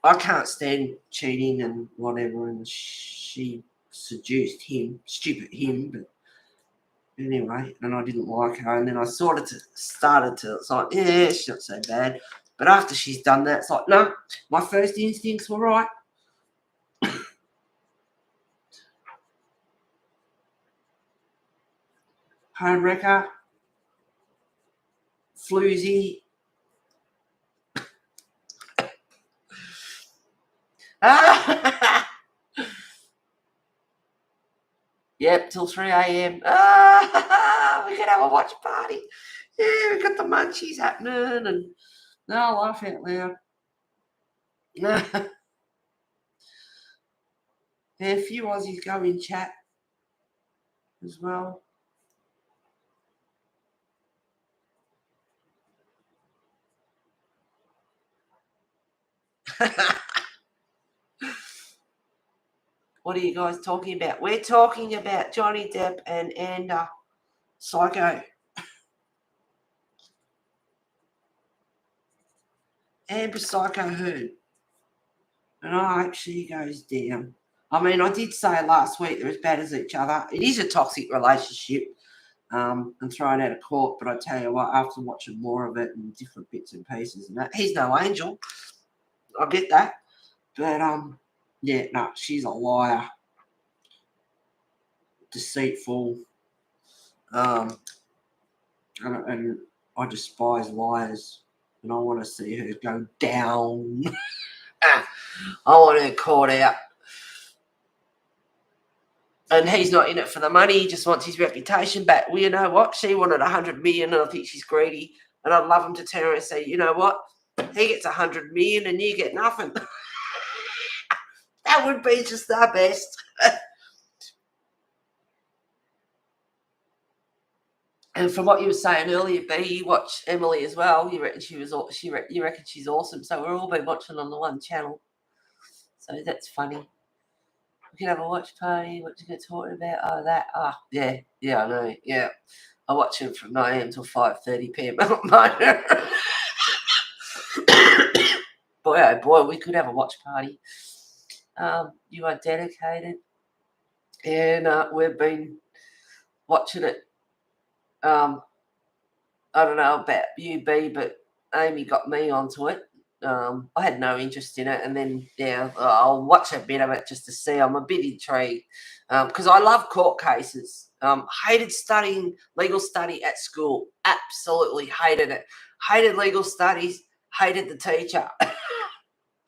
I can't stand cheating and whatever, and she seduced him. Stupid him, but anyway, and I didn't like her. And then I sort of started to, it's like, yeah, she's not so bad. But after she's done that, it's like, no, my first instincts were right. Home wrecker, floozy. Yep, till 3 a.m. We could have a watch party. Yeah, we got the munchies happening, and no, laugh out loud. Yeah, a few Aussies go in chat as well. What are you guys talking about? We're talking about Johnny Depp and Amber Psycho. Amber Psycho who? And I hope she goes down. I mean, I did say last week they're as bad as each other. It is a toxic relationship. And thrown out of court, but I tell you what, after watching more of it and different bits and pieces and that, he's no angel. I get that. But yeah, no, she's a liar. Deceitful. And I despise liars. And I want to see her go down. I want her caught out. And he's not in it for the money. He just wants his reputation back. Well, you know what? She wanted 100 million, and I think she's greedy. And I'd love him to turn around and say, you know what? He gets 100 million, and you get nothing. That would be just the best. And from what you were saying earlier, B, you watch Emily as well. You reckon you reckon she's awesome. So we're all been watching on the one channel. So that's funny. We can have a watch party. What you get talking about? Oh, that. Oh, yeah, I know. Yeah, I watch it from 9 a.m. till 5:30 p.m. Boy, oh boy, we could have a watch party. You are dedicated, and we've been watching it. I don't know about you, B, but Amy got me onto it. I had no interest in it, and then I'll watch a bit of it just to see. I'm a bit intrigued because I love court cases. Hated studying legal study at school. Absolutely hated it. Hated legal studies. Hated the teacher.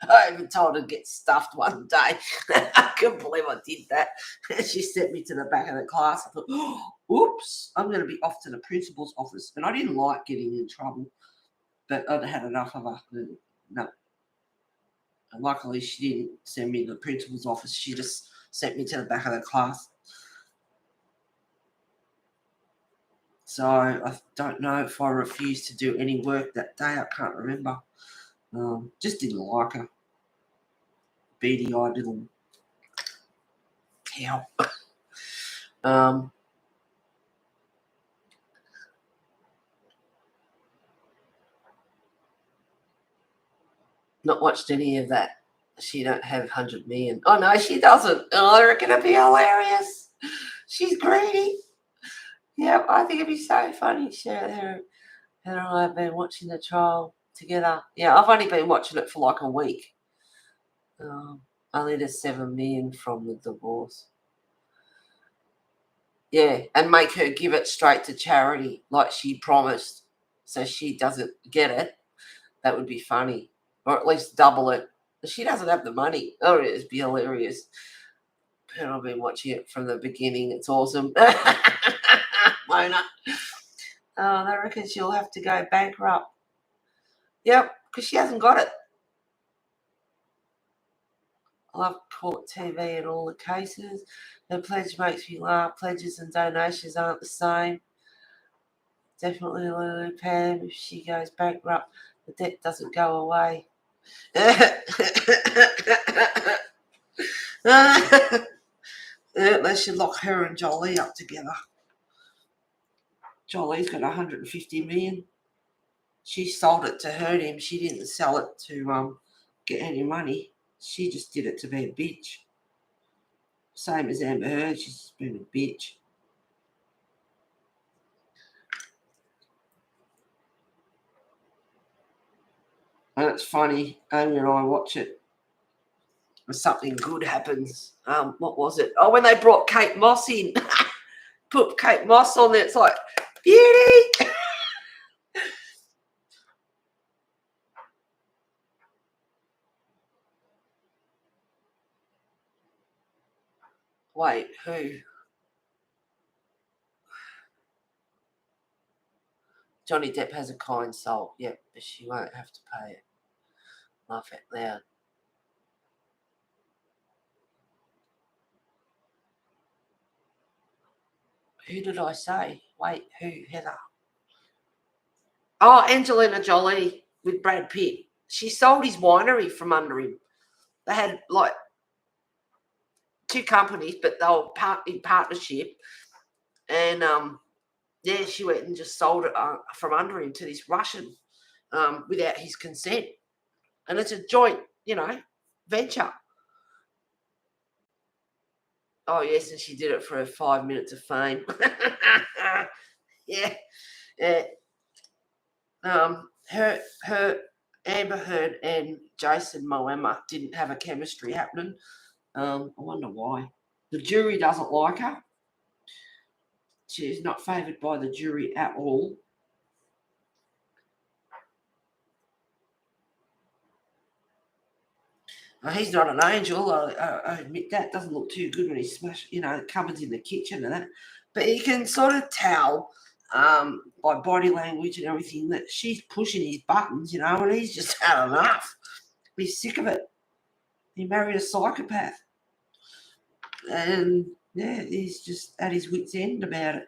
I even told her to get stuffed one day. I couldn't believe I did that. She sent me to the back of the class. I thought, oh, oops, I'm going to be off to the principal's office. And I didn't like getting in trouble, but I'd had enough of her. No. And luckily, she didn't send me to the principal's office. She just sent me to the back of the class. So I don't know if I refused to do any work that day. I can't remember. Just didn't like her. Beady-eyed little cow. Not watched any of that. She don't have 100 million. Oh, no, she doesn't. Oh, I reckon it'd be hilarious. She's greedy. Yeah, I think it'd be so funny. Her and I have been watching the trial together. Yeah, I've only been watching it for like a week. Only the 7 million from the divorce. Yeah, and make her give it straight to charity like she promised, so she doesn't get it. That would be funny, or at least double it. She doesn't have the money. Oh, it'd be hilarious. And I've been watching it from the beginning. It's awesome. Mona. Oh, I reckon she'll have to go bankrupt. Yep, because she hasn't got it. I love court TV and all the cases. The pledge makes me laugh. Pledges and donations aren't the same. Definitely Lulu Pam. If she goes bankrupt, the debt doesn't go away. They should lock her and Jolie up together. Jolie's got 150 million. She sold it to hurt him. She didn't sell it to get any money. She just did it to be a bitch. Same as Amber Heard. She's just been a bitch. And it's funny, Amy and I watch it. When something good happens. What was it? Oh, when they brought Kate Moss in. Put Kate Moss on there. It's like, beauty! Wait, who? Johnny Depp has a kind soul. Yep, but she won't have to pay it. Laugh out loud. Who did I say? Wait, who? Heather. Oh, Angelina Jolie with Brad Pitt. She sold his winery from under him. They had like 2 companies, but they were in partnership. And yeah, she went and just sold it from under him to this Russian without his consent. And it's a joint, venture. Oh, yes, and she did it for her 5 minutes of fame. Yeah. Her Amber Heard and Jason Momoa didn't have a chemistry happening. I wonder why. The jury doesn't like her. She's not favoured by the jury at all. He's not an angel. I admit that. Doesn't look too good when he smashed, cupboards in the kitchen and that. But you can sort of tell by body language and everything that she's pushing his buttons, and he's just had enough. He's sick of it. He married a psychopath. And, yeah, he's just at his wit's end about it.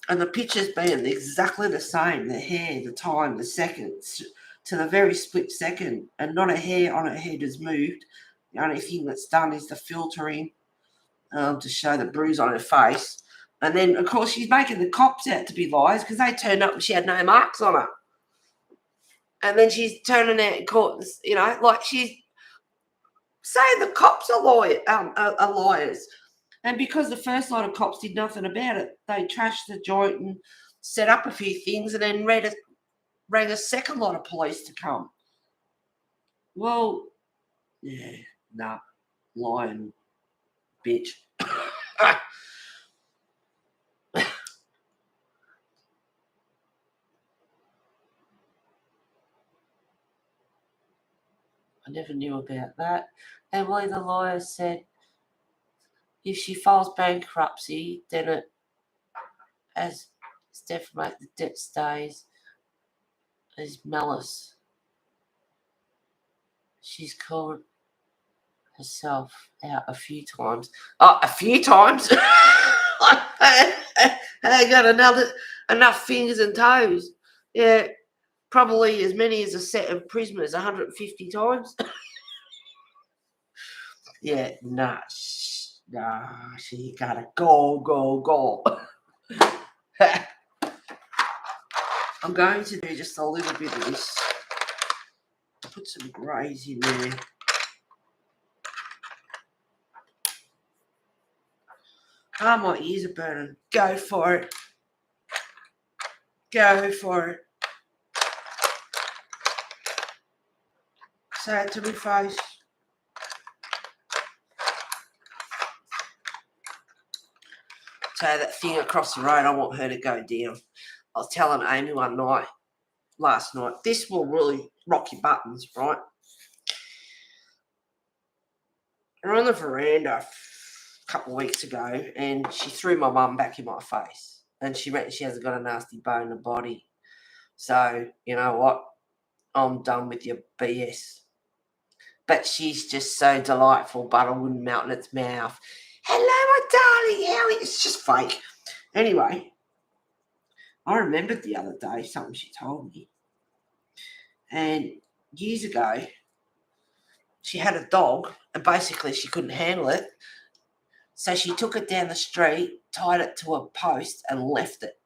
And the pictures being exactly the same, the hair, the time, the seconds, to the very split second, and not a hair on her head has moved. The only thing that's done is the filtering to show the bruise on her face. And then, of course, she's making the cops out to be liars because they turned up and she had no marks on her. And then she's turning out in court, like she's saying the cops are liars. And because the first lot of cops did nothing about it, they trashed the joint and set up a few things and then rang a second lot of police to come. Well, yeah, nah, lying bitch. I never knew about that. Emily the lawyer said if she files bankruptcy, then it, as defamate the debt stays as malice. She's called herself out a few times. Oh, a few times? I got enough fingers and toes. Yeah, probably as many as a set of prisoners, 150 times. Yeah, nah, she gotta go. I'm going to do just a little bit of this. Put some greys in there. Oh, my ears are burning. Go for it. Go for it. Say it to my face. So that thing across the road, I want her to go down. I was telling Amy last night, this will really rock your buttons, right? We're on the veranda a couple of weeks ago, and she threw my mum back in my face. And she reckons she hasn't got a nasty bone in her body. So, you know what? I'm done with your BS. But she's just so delightful, butter wouldn't melt in its mouth. Hello, my darling, how are you? It's just fake. Anyway, I remembered the other day something she told me. And years ago, she had a dog, and basically she couldn't handle it. So she took it down the street, tied it to a post, and left it.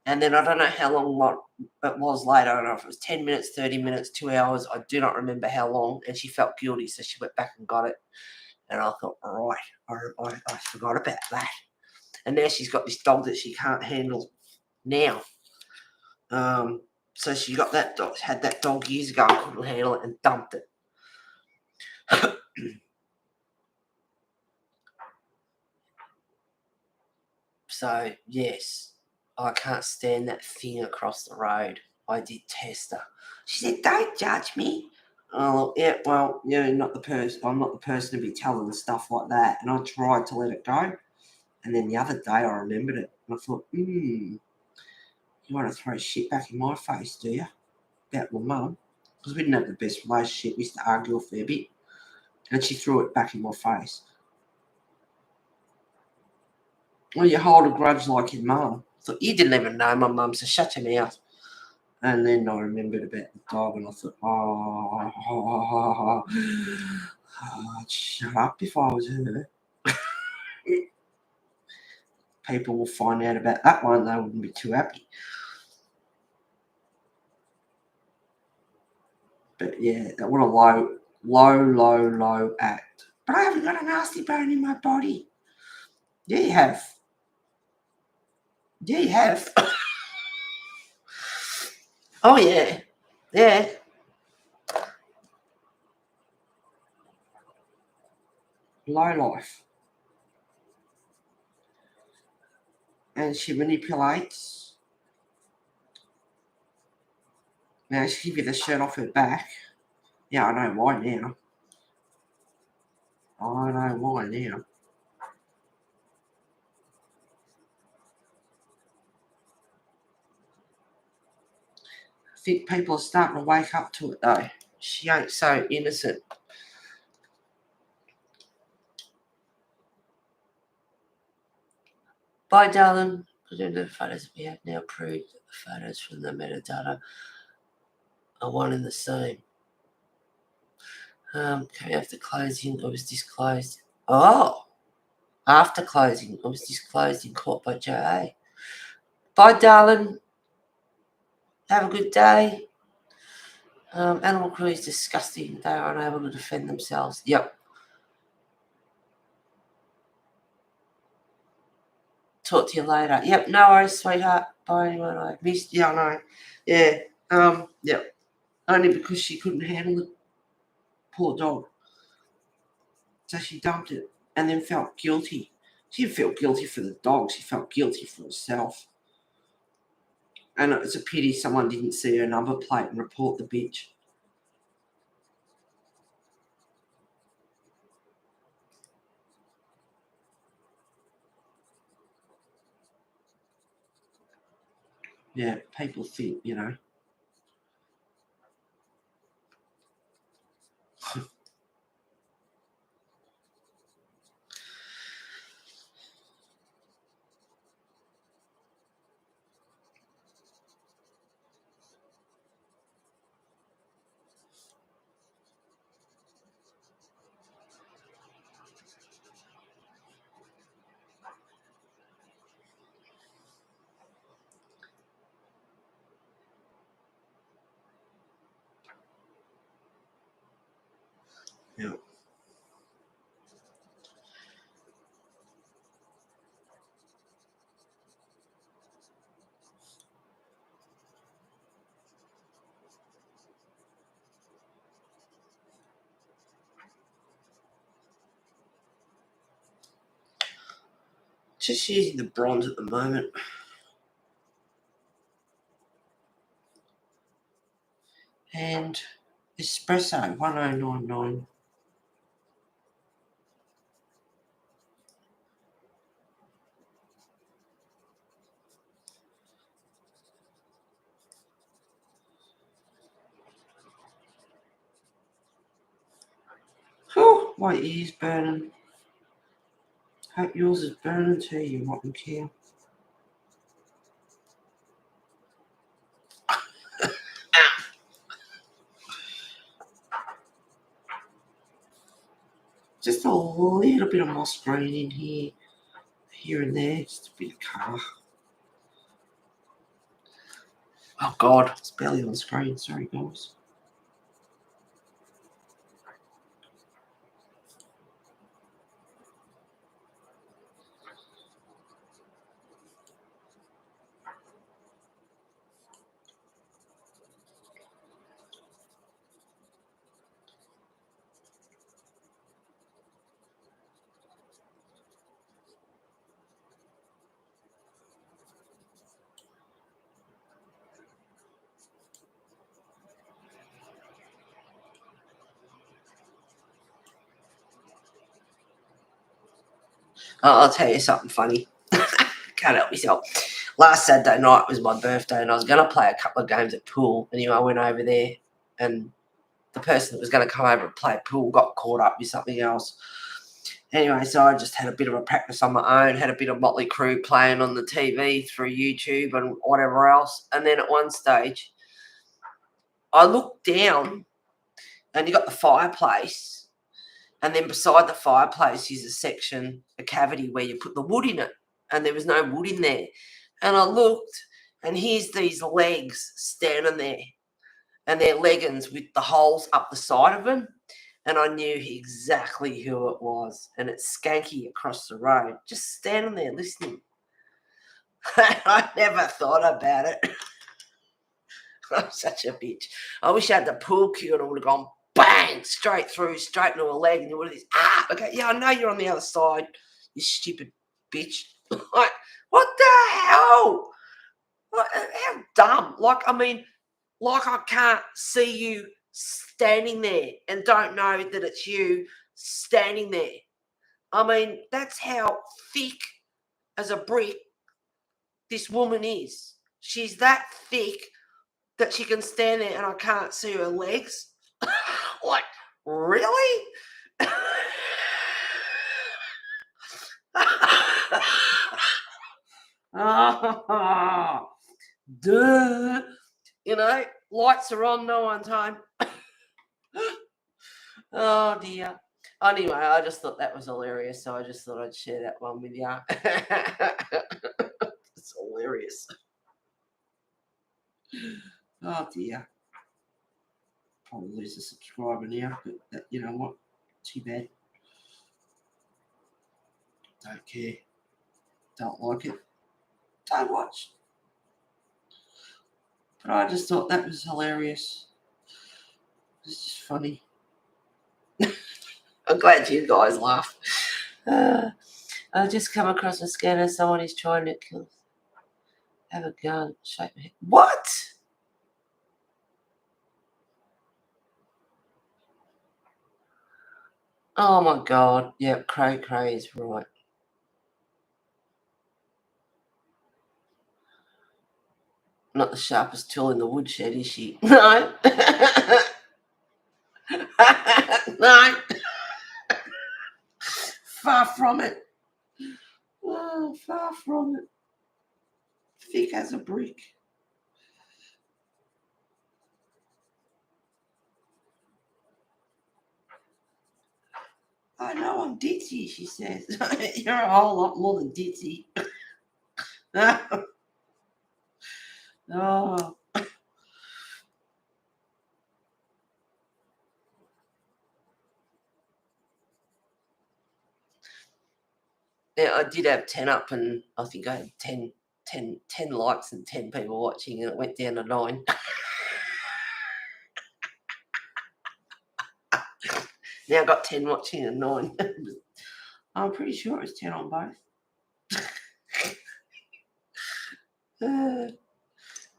And then I don't know how long it was later. I don't know if it was 10 minutes, 30 minutes, 2 hours. I do not remember how long. And she felt guilty, so she went back and got it. And I thought, right, I forgot about that. And now she's got this dog that she can't handle now. So she got that dog, had that dog years ago and couldn't handle it and dumped it. So, yes, I can't stand that thing across the road. I did test her. She said, don't judge me. Oh, yeah, well, you're not the person. I'm not the person to be telling stuff like that. And I tried to let it go. And then the other day I remembered it. And I thought, you want to throw shit back in my face, do you? About my mum. Because we didn't have the best relationship. We used to argue a fair bit. And she threw it back in my face. Well, you hold a grudge like your mum. I thought, you didn't even know my mum, so shut your mouth. And then I remembered about the dog, and I thought, I'd shut up if I was her. People will find out about that one, they wouldn't be too happy. But yeah, that what a low act. But I haven't got a nasty bone in my body. Yeah, you have. Yeah, you have. Oh, yeah. Yeah. Low life. And she manipulates. Now, she give you the shirt off her back. Yeah, I know why now. I know why now. I think people are starting to wake up to it, though. She ain't so innocent. Bye, darling. Presume the photos we have now proved that the photos from the metadata are one and the same. Came after closing, it was disclosed. Oh, after closing, it was disclosed in court by JA. Bye, darling. Have a good day. Animal cruelty is disgusting. They are unable to defend themselves. Yep. Talk to you later. Yep, no worries, sweetheart. Bye, anyone I missed. Yeah, I know. Yeah. Yep. Only because she couldn't handle it. Poor dog. So she dumped it and then felt guilty. She didn't feel guilty for the dog. She felt guilty for herself. And it's a pity someone didn't see her number plate and report the bitch. Yeah, people think, Yeah. Just using the bronze at the moment. And espresso, 1099. My ear's burning. Hope yours is burning too, you rotten cow. Just a little bit of moss green in here and there, just a bit of colour. Oh God, it's barely on screen. Sorry, guys. I'll tell you something funny. Can't help myself. Last Saturday night was my birthday, and I was going to play a couple of games at pool. Anyway, I went over there, and the person that was going to come over and play pool got caught up with something else. Anyway, so I just had a bit of a practice on my own, had a bit of Motley Crue playing on the TV through YouTube and whatever else. And then at one stage, I looked down, and you got the fireplace, and then beside the fireplace is a section, a cavity where you put the wood in it, and there was no wood in there. And I looked, and here's these legs standing there, and they're leggings with the holes up the side of them. And I knew exactly who it was. And it's Skanky across the road, just standing there listening. I never thought about it. I'm such a bitch. I wish I had the pool cue and I would have gone bang, straight through, straight into a leg. And you would have okay, yeah, I know you're on the other side, you stupid bitch. Like, what the hell? Like, how dumb. Like, I mean, like I can't see you standing there and don't know that it's you standing there. I mean, that's how thick as a brick this woman is. She's that thick that she can stand there and I can't see her legs. Like, really? Oh, duh. You know, lights are on, no one's home. Oh dear. Anyway, I just thought that was hilarious, so I just thought I'd share that one with you. It's hilarious. Oh dear. Probably lose a subscriber now, but you know what? Too bad. Don't care. Don't like it. Don't watch. But I just thought that was hilarious. It's just funny. I'm glad you guys laugh. I just come across a scanner. Someone is trying to kill. Have a gun. Shake my head. What? Oh my God. Yep, Cray is right. Not the sharpest tool in the woodshed, is she? No. No. Far from it. Oh, far from it. Thick as a brick. I know I'm ditzy, she says. You're a whole lot more than ditzy. Oh. Yeah, I did have 10 up, and I think I had 10 likes and 10 people watching, and it went down to 9. Now I've got 10 watching and 9. I'm pretty sure it was 10 on both.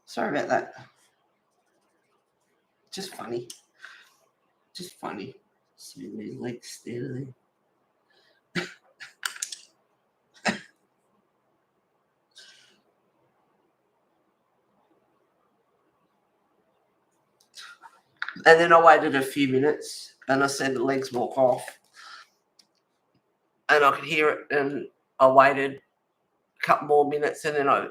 Sorry about that. Just funny. Just funny. See these legs standing there. And then I waited a few minutes and I said the legs walk off. and I could hear it, and I waited a couple more minutes, and then I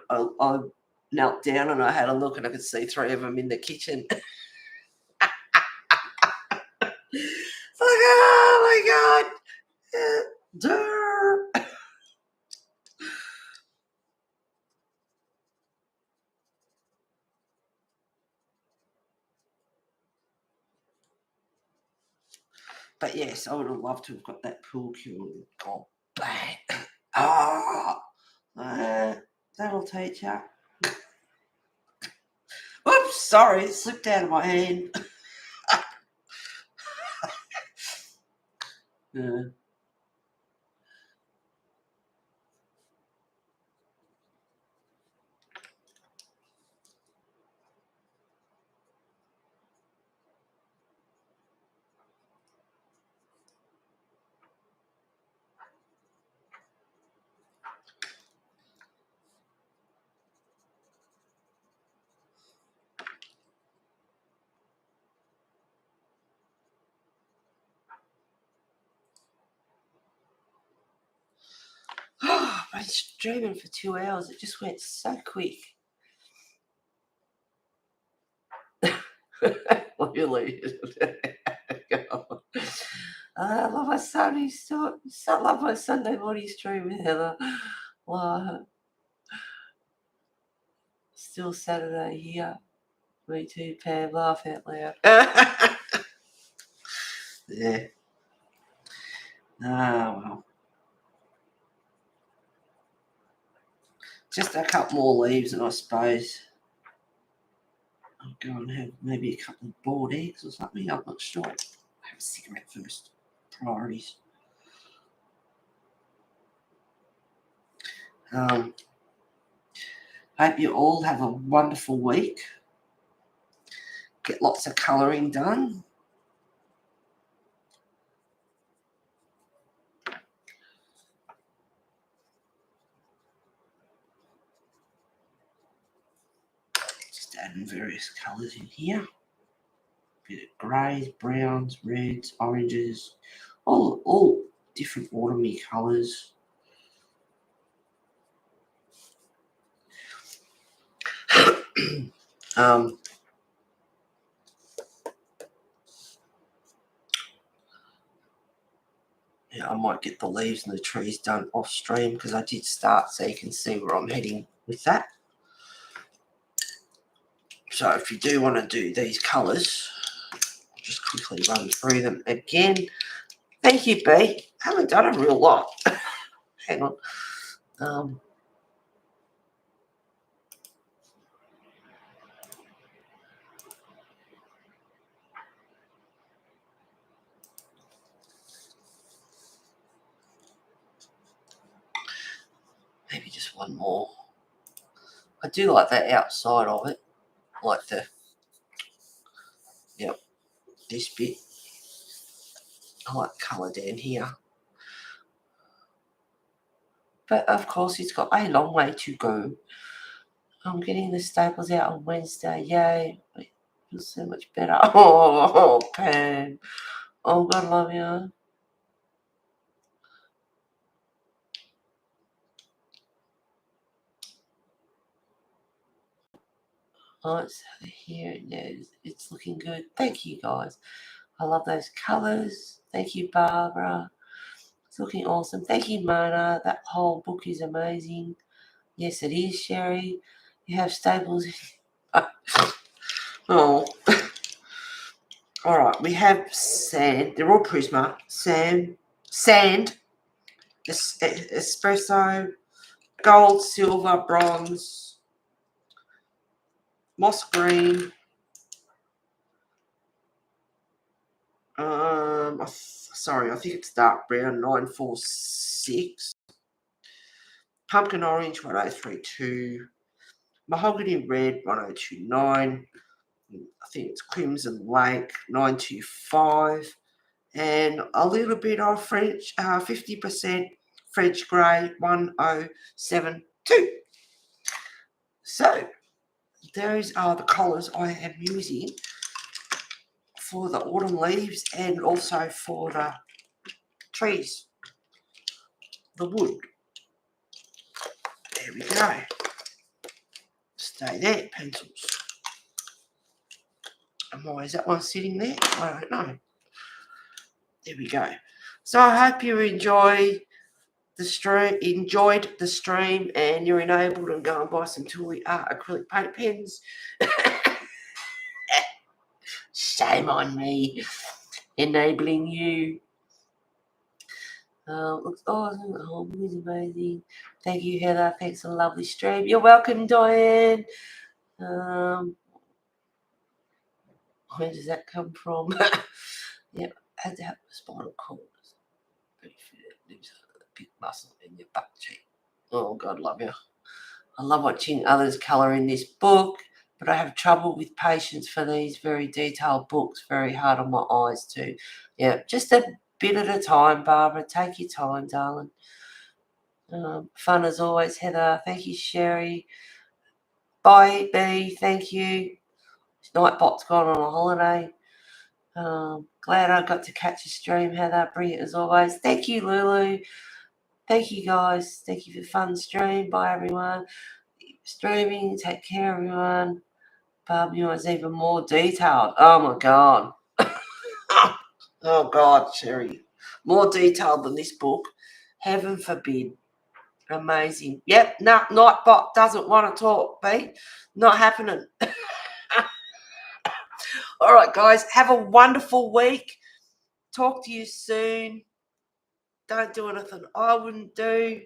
knelt down and I had a look, and I could see 3 of them in the kitchen. It's like, oh my God. But yes, I would have loved to have got that pool cue and gone bang. That'll teach you. Oops, sorry, it slipped out of my hand. Yeah. I've been streaming for 2 hours. It just went so quick. Really. I love my Sunday I love my Sunday morning stream with Heather. Well, still Saturday here. Me too, Pam. Laugh out loud. Yeah. Well. Just a couple more leaves, and I suppose I'll go and have maybe a couple of boiled eggs or something. I'm not sure. I'll have a cigarette first. Priorities. Hope you all have a wonderful week. Get lots of colouring done. Just adding various colours in here. Bit of greys, browns, reds, oranges, all different autumny colours. Yeah, I might get the leaves and the trees done off stream because I did start, so you can see where I'm heading with that. So if you do want to do these colours, I'll just quickly run through them again. Thank you, B. I haven't done a real lot. Hang on. Maybe just one more. I do like that outside of it, like this bit. I like colour down here. But of course, it's got a long way to go. I'm getting the staples out on Wednesday. Yay. It feels so much better. Oh, Pam. Oh, God love you. Oh, it's here. Yeah, it's looking good. Thank you, guys. I love those colours. Thank you, Barbara. It's looking awesome. Thank you, Mona. That whole book is amazing. Yes, it is, Sherry. You have staples. Oh. All right, we have sand. They're all Prisma. Sand, espresso, gold, silver, bronze, moss green. Sorry, I think it's dark brown, 946. Pumpkin orange, 1032. Mahogany red, 1029. I think it's Crimson Lake, 925. And a little bit of French, 50% French grey, 1072. So those are the colours I am using for the autumn leaves and also for the trees. the wood. There we go. Stay there, pencils. And why is that one sitting there? I don't know. There we go. So I hope you enjoyed the stream, and you're enabled to go and buy some Tooli-Art Acrylic Paint Pens. Shame on me, enabling you. Looks awesome. The whole is amazing. Thank you, Heather. Thanks for a lovely stream. You're welcome, Diane. Where does that come from? Yep, had to have the spinal cord. Lives a big muscle in your butt cheek. Oh, God love you. I love watching others colour in this book, but I have trouble with patience for these very detailed books. Very hard on my eyes too. Yeah, just a bit at a time, Barbara. Take your time, darling. Fun as always, Heather. Thank you, Sherry. Bye, B. Thank you. Nightbot's gone on a holiday. Glad I got to catch a stream, Heather. Brilliant as always. Thank you, Lulu. Thank you, guys. Thank you for the fun stream. Bye, everyone. Streaming. Take care, everyone. Barbie was even more detailed. Oh, my God. Oh, God, Sherry. More detailed than this book. Heaven forbid. Amazing. Yep, no, Nightbot doesn't want to talk, B. Not happening. All right, guys, have a wonderful week. Talk to you soon. Don't do anything I wouldn't do.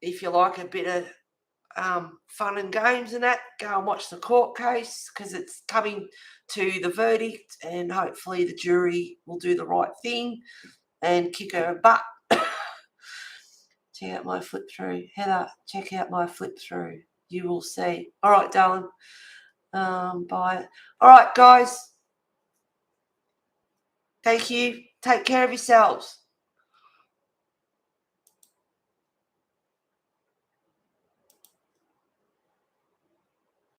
If you like a bit of fun and games and that, go and watch the court case, because it's coming to the verdict, and hopefully the jury will do the right thing and kick her butt. Check out my flip through. Heather, check out my flip through. You will see. All right, darling. Bye. All right, guys. Thank you. Take care of yourselves.